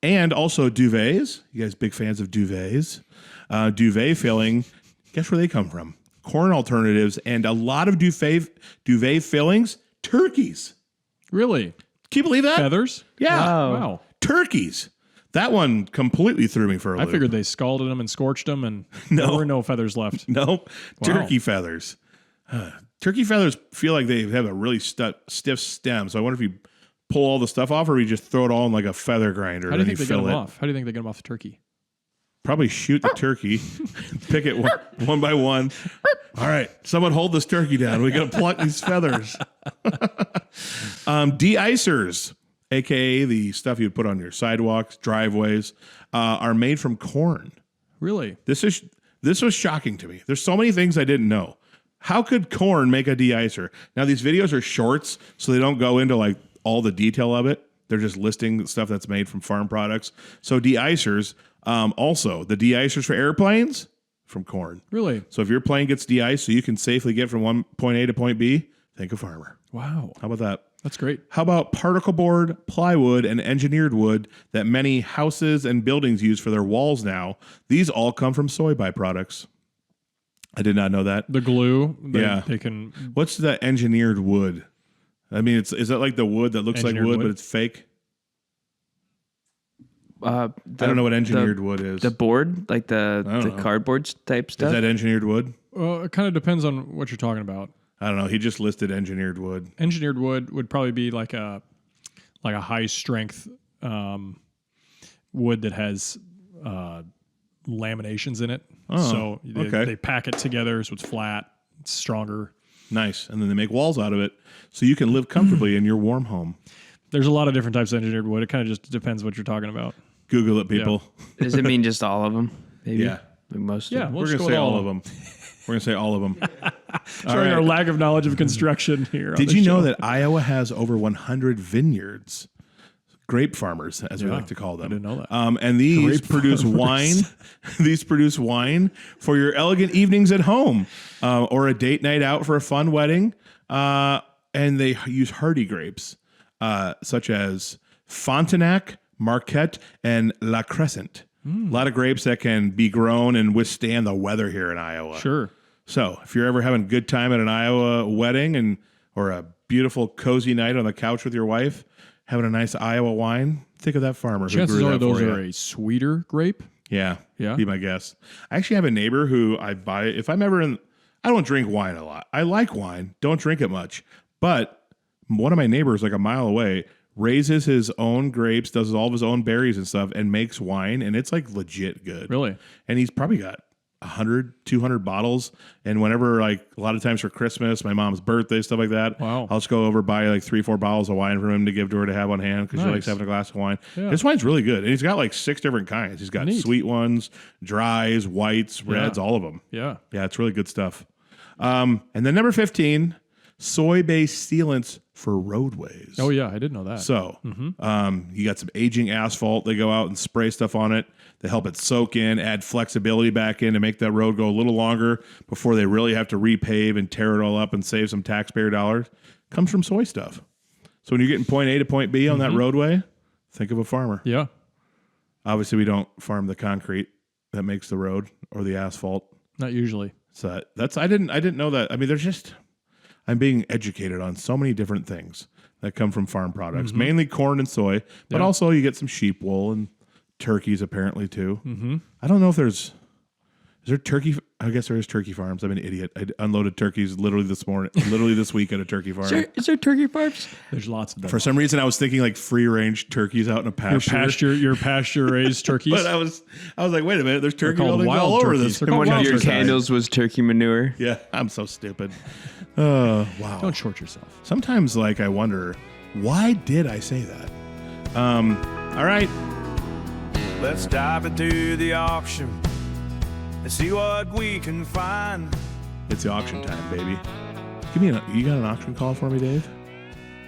And also duvets. You guys big fans of duvets? Duvet filling, guess where they come from? Corn alternatives, and a lot of duvet fillings, turkeys. Really? Can you believe that? Feathers? Yeah. Wow. Turkeys. That one completely threw me for a loop. I figured they scalded them and scorched them, and there were no feathers left. Nope. Turkey feathers. Turkey feathers feel like they have a really stiff stem. So I wonder if you pull all the stuff off, or we just throw it all in like a feather grinder. How do you think they get them off? How do you think they get them off the turkey? Probably shoot the turkey, pick it one by one. All right, someone hold this turkey down. We got to pluck these feathers. De-icers, aka the stuff you would put on your sidewalks, driveways, are made from corn. Really? This was shocking to me. There's so many things I didn't know. How could corn make a de-icer? Now these videos are shorts, so they don't go into like all the detail of it. They're just listing stuff that's made from farm products. So de-icers, also the de-icers for airplanes from corn. Really? So if your plane gets de-iced so you can safely get from point A to point B, think of farmer. Wow. How about that? That's great. How about particle board, plywood, and engineered wood that many houses and buildings use for their walls now? These all come from soy byproducts. I did not know that. The glue. Yeah. They can. What's that engineered wood? I mean, is that like the wood that looks like wood, but it's fake? I don't know what engineered wood is. The board, like the cardboard type stuff. Is that engineered wood? It kind of depends on what you're talking about. I don't know. He just listed engineered wood. Engineered wood would probably be like a high strength wood that has laminations in it. Oh, so they pack it together so it's flat, it's stronger. Nice. And then they make walls out of it so you can live comfortably in your warm home. There's a lot of different types of engineered wood. It kind of just depends what you're talking about. Google it, people. Yeah. Does it mean just all of them? Maybe? Yeah. Like most Yeah. of them? We're going to say all of them. We're going to say all of them. Showing our lack of knowledge of construction here. Did you know that Iowa has over 100 vineyards? Grape farmers, as we like to call them. I didn't know that. And these produce wine. These produce wine for your elegant evenings at home or a date night out for a fun wedding. And they use hardy grapes such as Frontenac, Marquette, and La Crescent. A lot of grapes that can be grown and withstand the weather here in Iowa. Sure. So if you're ever having a good time at an Iowa wedding or a beautiful, cozy night on the couch with your wife, having a nice Iowa wine, think of that farmer. Chances are those are a sweeter grape. Yeah. Yeah. Be my guess. I actually have a neighbor who I buy, if I'm ever in, I don't drink wine a lot. I like wine, don't drink it much. But one of my neighbors, like a mile away, raises his own grapes, does all of his own berries and stuff, and makes wine. And it's like legit good. Really? And he's probably got 100, 200 bottles. And whenever, like a lot of times for Christmas, my mom's birthday, stuff like that, wow. I'll just go over, buy like 3-4 bottles of wine from him to give to her to have on hand because she likes having a glass of wine. Yeah. His wine's really good. And he's got like 6 different kinds. He's got sweet ones, dries, whites, reds, all of them. Yeah. Yeah, it's really good stuff. And then number 15, soy-based sealants for roadways. Oh, yeah, I did know that. So you got some aging asphalt. They go out and spray stuff on it. They help it soak in, add flexibility back in to make that road go a little longer before they really have to repave and tear it all up and save some taxpayer dollars. Comes from soy stuff. So when you're getting point A to point B on that roadway, think of a farmer. Yeah. Obviously, we don't farm the concrete that makes the road or the asphalt. Not usually. So I didn't know that. I mean, I'm being educated on so many different things that come from farm products, mainly corn and soy, but also you get some sheep wool and turkeys apparently too. I don't know if is there turkey? I guess there is turkey farms. I'm an idiot. I unloaded turkeys literally this week at a turkey farm. Is there turkey farms? There's lots of them. For some reason, I was thinking like free range turkeys out in a pasture. Your pasture raised turkeys. But I was like, wait a minute, there's turkey buildings wild all over turkeys. this. They're And called one of wild your turkeys. candles was turkey manure. Yeah, I'm so stupid. Wow. Don't short yourself. Sometimes, like, I wonder, why did I say that? All right. Let's dive into the auction and see what we can find. It's the auction time, baby. You got an auction call for me, Dave?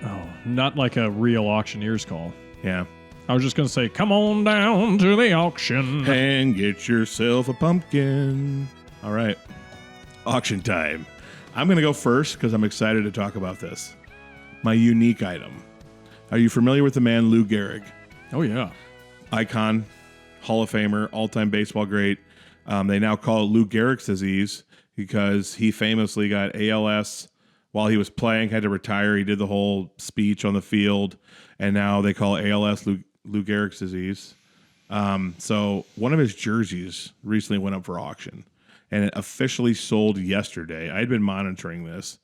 Oh, not like a real auctioneer's call. Yeah. I was just going to say, come on down to the auction. And get yourself a pumpkin. All right. Auction time. I'm going to go first because I'm excited to talk about this. My unique item. Are you familiar with the man Lou Gehrig? Oh, yeah. Icon, Hall of Famer, all-time baseball great. They now call it Lou Gehrig's disease because he famously got ALS while he was playing, had to retire. He did the whole speech on the field, and now they call ALS Lou Gehrig's disease. So one of his jerseys recently went up for auction, and it officially sold yesterday. I had been monitoring this.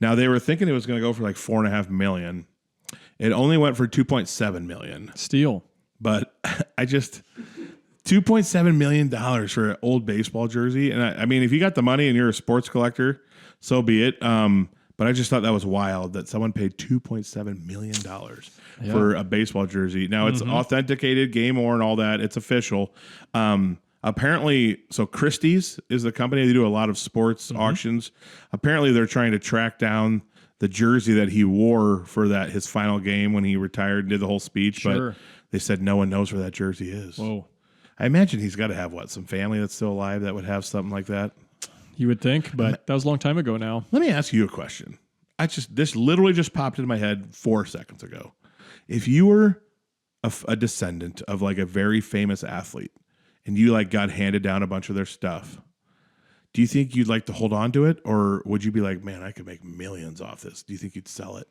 Now they were thinking it was going to go for like $4.5 million. It only went for $2.7 million. Steal. But I just $2.7 million for an old baseball jersey. And I mean, if you got the money and you're a sports collector, so be it. But I just thought that was wild that someone paid $2.7 million for a baseball jersey. Now it's authenticated, game worn, all that. It's official. Apparently, so Christie's is the company. They do a lot of sports auctions. Apparently, they're trying to track down the jersey that he wore for his final game when he retired and did the whole speech. Sure. But they said no one knows where that jersey is. Whoa. I imagine he's got to have some family that's still alive that would have something like that. You would think, but that was a long time ago now. Let me ask you a question. This literally just popped into my head 4 seconds ago. If you were a descendant of like a very famous athlete and you like got handed down a bunch of their stuff, do you think you'd like to hold on to it, or would you be like, man, I could make millions off this? Do you think you'd sell it?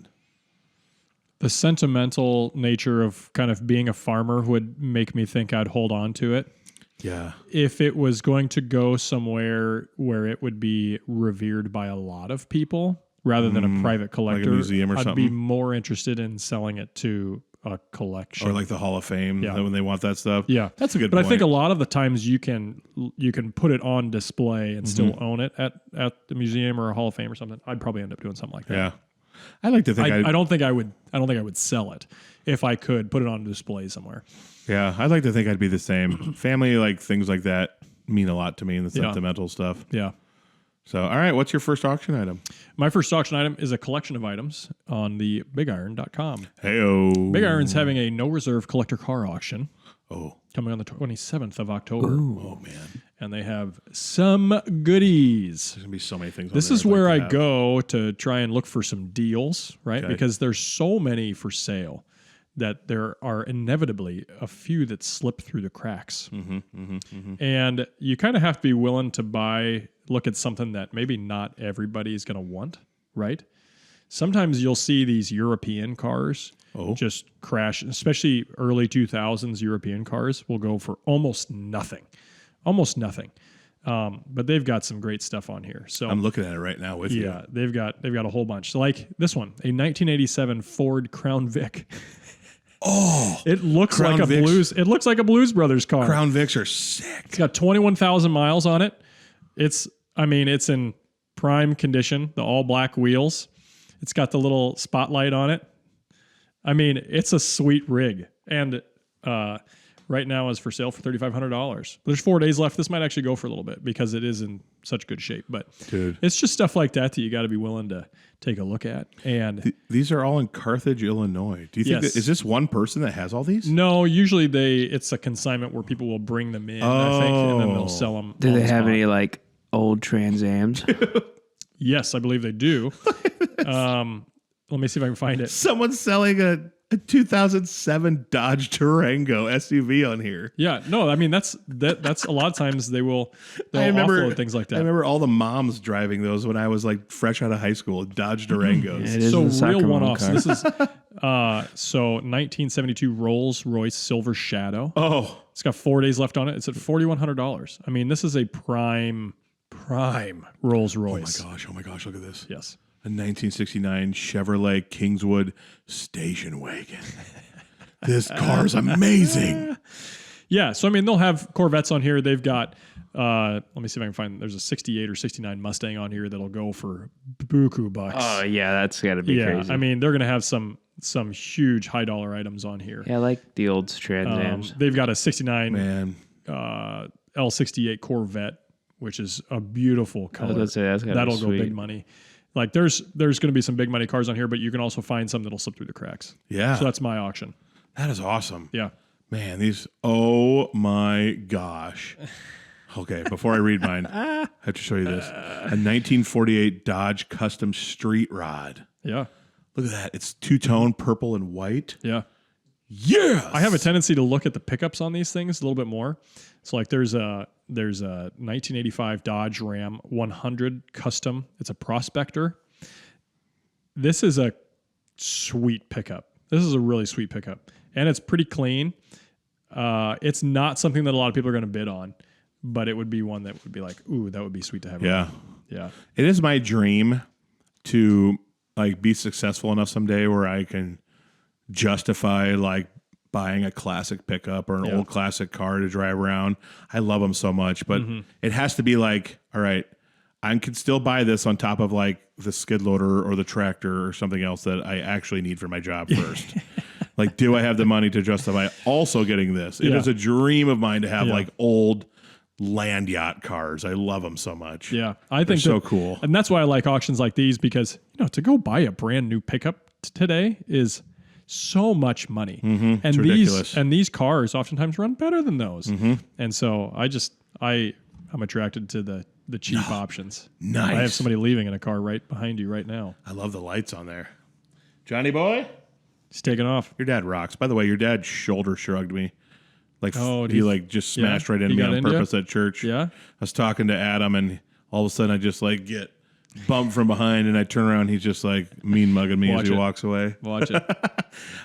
The sentimental nature of kind of being a farmer would make me think I'd hold on to it. Yeah. If it was going to go somewhere where it would be revered by a lot of people rather than a private collector, like a museum or I'd something? be more interested in selling it to a collection. Or like the Hall of Fame when they want that stuff. Yeah. That's a good But point. I think a lot of the times you can put it on display and still own it at the museum or a Hall of Fame or something. I'd probably end up doing something like that. Yeah. I like to think I don't think I would sell it if I could put it on display somewhere. Yeah, I'd like to think I'd be the same. Family, like things like that, mean a lot to me, and the sentimental stuff. Yeah. So, all right, what's your first auction item? My first auction item is a collection of items on the bigiron.com. Hey-o. Big Iron's having a no reserve collector car auction coming on the 27th of October. Oh, man. And they have some goodies. There's going to be so many things This is where I go to try and look for some deals, right? Okay. Because there's so many for sale that there are inevitably a few that slip through the cracks. And you kind of have to be willing to look at something that maybe not everybody is going to want, right? Sometimes you'll see these European cars just crash, especially early 2000s European cars will go for almost nothing. But they've got some great stuff on here. So I'm looking at it right now with you. yeah, they've got a whole bunch. So like this one, a 1987 Ford Crown Vic. Oh, it looks Crown like a Vics. Blues. It looks like a Blues Brothers car. Crown Vics are sick. It's got 21,000 miles on it. It's in prime condition. The all black wheels. It's got the little spotlight on it. I mean, it's a sweet rig, and right now is for sale for $3,500. There's 4 days left. This might actually go for a little bit because it is in such good shape. But Dude. it's just stuff like that you got to be willing to take a look at. And These are all in Carthage, Illinois. Do you think Yes. is this one person that has all these? no, usually it's a consignment where people will bring them in, I think, and then they'll sell them. Do they have any like old Trans Ams? Yes, I believe they do. Let me see if I can find it. Someone's selling a 2007 Dodge Durango SUV on here. Yeah, no, I mean that's a lot of times they'll I remember offload things like that. I remember all the moms driving those when I was like fresh out of high school, Dodge Durangos. It is So a soccer real mom one-offs. car. This is 1972 Rolls-Royce Silver Shadow. Oh, It's got 4 days left on it. It's at $4,100. I mean, this is a prime Rolls-Royce. oh my gosh, look at this. Yes. A 1969 Chevrolet Kingswood station wagon. This car's amazing. Yeah, so I mean, they'll have Corvettes on here. They've got, let me see if I can find, there's a 68 or 69 Mustang on here that'll go for buku bucks. Oh yeah, that's got to be crazy. I mean, they're going to have some huge high dollar items on here. yeah, I like the old Trans Ams. They've got a 69 Man, L68 Corvette, which is a beautiful color. gonna say, that's gotta be that'll go sweet. big money. Like there's going to be some big money cars on here, but you can also find some that'll slip through the cracks. yeah, So that's my auction. that is awesome. Yeah. Man, these, oh my gosh. Okay, before I read mine, I have to show you this. A 1948 Dodge Custom Street Rod. Yeah. Look at that. It's two-tone purple and white. Yeah. Yes! I have a tendency to look at the pickups on these things a little bit more. So like there's a 1985 Dodge Ram 100 Custom. It's a Prospector. This is a sweet pickup. This is a really sweet pickup. And it's pretty clean. It's not something that a lot of people are going to bid on, but it would be one that would be like, ooh, that would be sweet to have. Yeah. around. Yeah. It is my dream to like be successful enough someday where I can justify like buying a classic pickup or an old classic car to drive around. I love them so much, but it has to be like, all right, I can still buy this on top of like the skid loader or the tractor or something else that I actually need for my job first. Like, do I have the money to justify also getting this? It is a dream of mine to have like old land yacht cars. I love them so much. Yeah. I think so cool. And that's why I like auctions like these, because, to go buy a brand new pickup today is so much money. And It's ridiculous. these cars oftentimes run better than those. And so I'm attracted to the cheap options. Nice. I have somebody leaving in a car right behind you right now. I love the lights on there. Johnny boy? He's taking off. Your dad rocks. By the way, your dad shoulder shrugged me. Like, Oh, he like just smashed right into He me got on into purpose at church. Yeah? I was talking to Adam, and all of a sudden I just like get bumped from behind, and I turn around. He's just like mean mugging me Watch as he it. walks away. Watch it.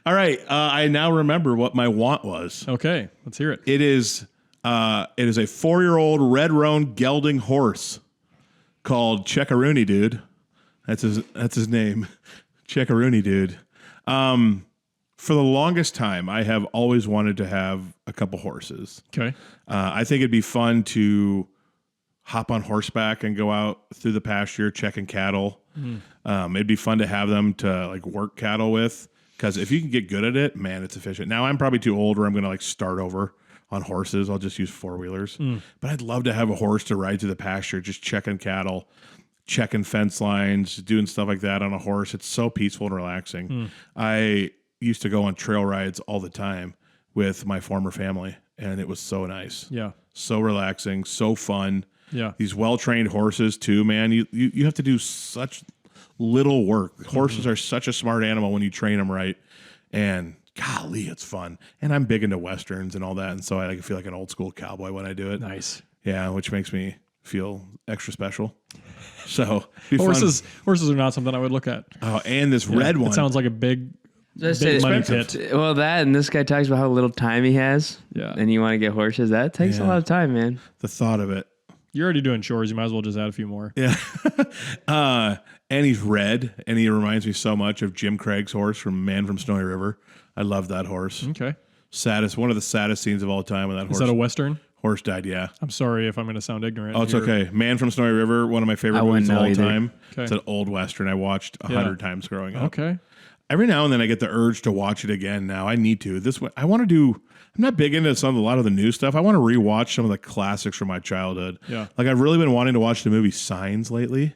All right, I now remember what my want was. Okay, let's hear it. It is a 4-year-old red roan gelding horse called Checkaroony Dude. That's his name, Checkaroony Dude. For the longest time, I have always wanted to have a couple horses. Okay. I think it'd be fun to hop on horseback and go out through the pasture checking cattle. It'd be fun to have them to like work cattle with, because if you can get good at it, man, it's efficient. Now I'm probably too old where I'm going to like start over on horses. I'll just use 4-wheelers. But I'd love to have a horse to ride through the pasture, just checking cattle, checking fence lines, doing stuff like that on a horse. It's so peaceful and relaxing. I used to go on trail rides all the time with my former family, and it was so nice. Yeah. So relaxing, so fun. Yeah. These well-trained horses too, man. You have to do such little work. Horses are such a smart animal when you train them right. And golly, it's fun. And I'm big into Westerns and all that, and so I feel like an old school cowboy when I do it. Nice. Yeah, which makes me feel extra special. So be fun. Horses are not something I would look at. Oh, and this red one. It sounds like a big Just big money expensive. pit. Well, that and this guy talks about how little time he has. Yeah. And you want to get horses. That takes a Yeah. lot of time, man. The thought of it. You're already doing chores. You might as well just add a few more. Yeah. And he's red, and he reminds me so much of Jim Craig's horse from Man from Snowy River. I love that horse. Okay. One of the saddest scenes of all time when that Is that a Western? horse died. Yeah. I'm sorry if I'm going to sound ignorant. Oh, it's here. okay. Man from Snowy River, one of my favorite I movies wouldn't of know all either. time. Okay. It's an old Western I watched 100 times growing up. Okay. Every now and then I get the urge to watch it again now. I need to. I want to do, I'm not big into a lot of the new stuff. I want to rewatch some of the classics from my childhood. Yeah. Like I've really been wanting to watch the movie Signs lately.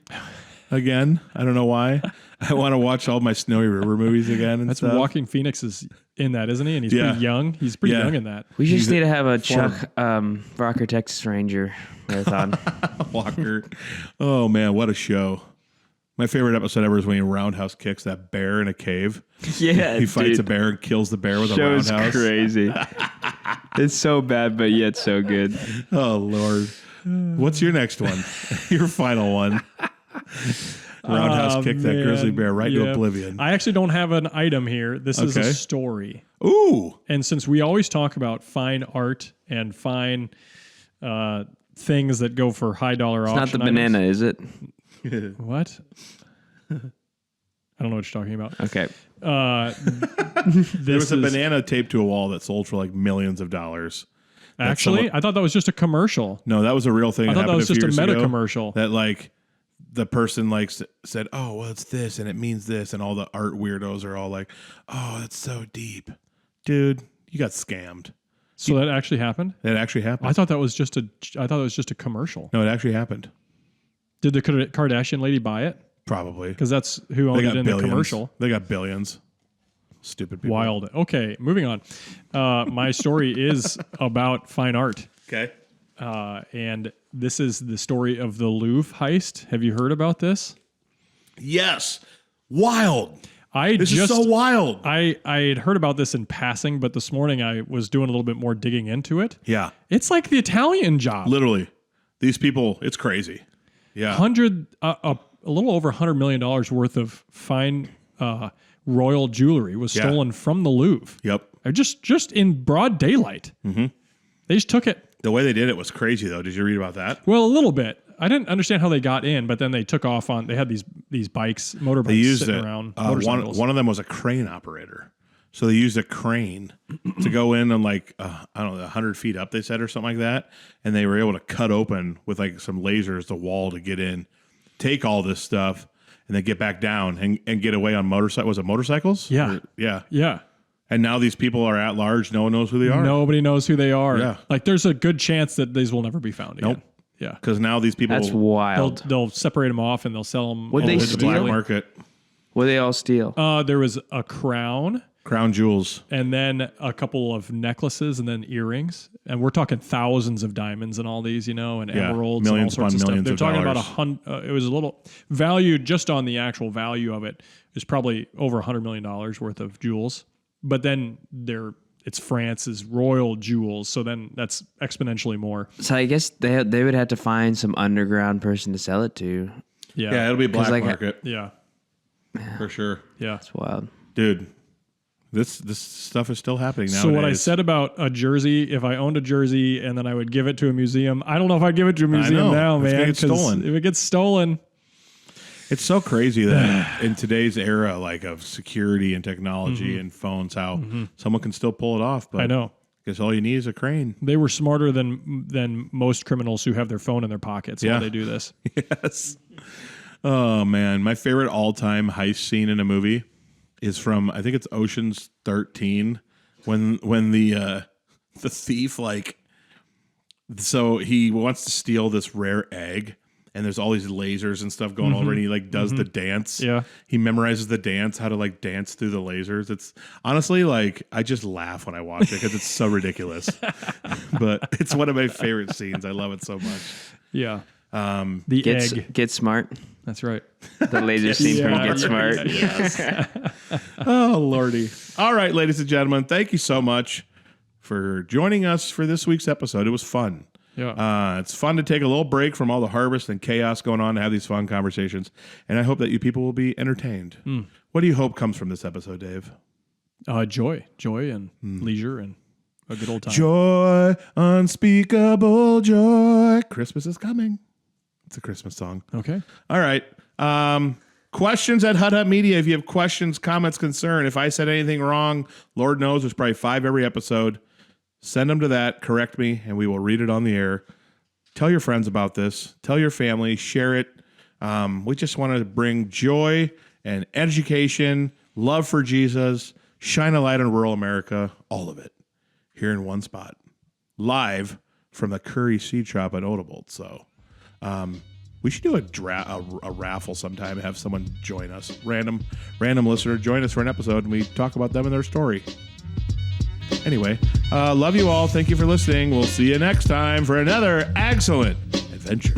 Again. I don't know why. I want to watch all my Snowy River movies again. And That's stuff. Joaquin Phoenix is in that, isn't he? And he's Yeah. pretty young. He's pretty Yeah. young in that. We just He's need to have a Chuck Rocker Texas Ranger marathon. Walker. Oh man, what a show. My favorite episode ever is when he roundhouse kicks that bear in a cave. Yeah, He fights dude. a bear and kills the bear with a Show's roundhouse. crazy. It's so bad, but yet so good. Oh Lord. What's your next one? Your final one. Roundhouse kick that grizzly bear right to oblivion. I actually don't have an item here. This is Okay. a story. Ooh. And since we always talk about fine art and fine things that go for high dollar It's auction not the items- banana, is it? What? I don't know what you're talking about. Okay. There was a banana taped to a wall that sold for like millions of dollars. Actually, I thought that was just a commercial. No, that was a real thing. I thought that happened was few just a years meta ago, commercial. That like the person like said, "Oh, well, it's this and it means this," and all the art weirdos are all like, "Oh, that's so deep, dude. You got scammed." So that actually happened? That actually happened. I thought that was just a commercial. No, it actually happened. Did the Kardashian lady buy it? Probably. Because that's who They owned it got in billions. the commercial. They got billions. Stupid people. Wild. Okay, moving on. My story is about fine art. Okay. And this is the story of the Louvre heist. Have you heard about this? Yes. Wild. This This is so wild. I had heard about this in passing, but this morning I was doing a little bit more digging into it. Yeah. It's like the Italian job. Literally. These people, it's crazy. Yeah. A little over $100 million worth of fine royal jewelry was stolen from the Louvre. Yep. Just in broad daylight. Mm-hmm. They just took it. The way they did it was crazy, though. Did you read about that? Well, a little bit. I didn't understand how they got in, but then they took off on. They had these bikes, motorbikes, They used sitting it. around. Motorcycles. One of them was a crane operator. So they used a crane to go in and I don't know, 100 feet up, they said, or something like that. And they were able to cut open with like some lasers the wall to get in, take all this stuff, and then get back down and get away on motorcycles. Was it motorcycles? Yeah. Yeah. And now these people are at large. No one knows who they are. Nobody knows who they are. Yeah. Like there's a good chance that these will never be found again. Nope. Yeah. Because now these people... That's wild. They'll separate them off and they'll sell them. Would they the steal? black market. What they all steal? There was a crown. Crown jewels. And then a couple of necklaces and then earrings. And we're talking thousands of diamonds and all these, and emeralds millions and all sorts upon of stuff. millions They're of talking dollars. about it was a little value just on the actual value of it is probably over $100 million worth of jewels. But then it's France's royal jewels. So then that's exponentially more. So I guess they would have to find some underground person to sell it to. Yeah, it'll be black market. Yeah. For sure. Yeah. It's wild. Dude, this stuff is still happening nowadays. So what I said about a jersey, if I owned a jersey and then I would give it to a museum, I don't know if I'd give it to a museum now, It's man. gonna get stolen. If it gets stolen. It's so crazy that in today's era, of security and technology and phones, how someone can still pull it off. But I know. I guess all you need is a crane. They were smarter than most criminals who have their phone in their pockets while they do this. Yes. Oh, man. My favorite all-time heist scene in a movie is from, I think it's Ocean's 13, when the thief, so he wants to steal this rare egg, and there's all these lasers and stuff going over, and he does the dance. Yeah. He memorizes the dance, how to dance through the lasers. It's honestly I just laugh when I watch it because it's so ridiculous. But it's one of my favorite scenes. I love it so much. Yeah. Get Egg. Get smart. That's right. The laser scene from Get Smart. Oh, Lordy. All right, ladies and gentlemen, thank you so much for joining us for this week's episode. It was fun. Yeah. It's fun to take a little break from all the harvest and chaos going on to have these fun conversations. And I hope that you people will be entertained. What do you hope comes from this episode, Dave? Joy and leisure and a good old time. Joy, unspeakable joy. Christmas is coming. It's a Christmas song. Okay. All right. Questions at Hut Media. If you have questions, comments, concern. If I said anything wrong, Lord knows there's probably 5 every episode. Send them to that. Correct me, and we will read it on the air. Tell your friends about this. Tell your family. Share it. We just want to bring joy and education, love for Jesus, shine a light on rural America, all of it here in one spot. Live from the Curry Seed Shop at Odebolt. So we should do a raffle sometime, have someone join us, random listener join us for an episode, and we talk about them and their story. Anyway, love you all. Thank you for listening. We'll see you next time for another AGcellent adventure.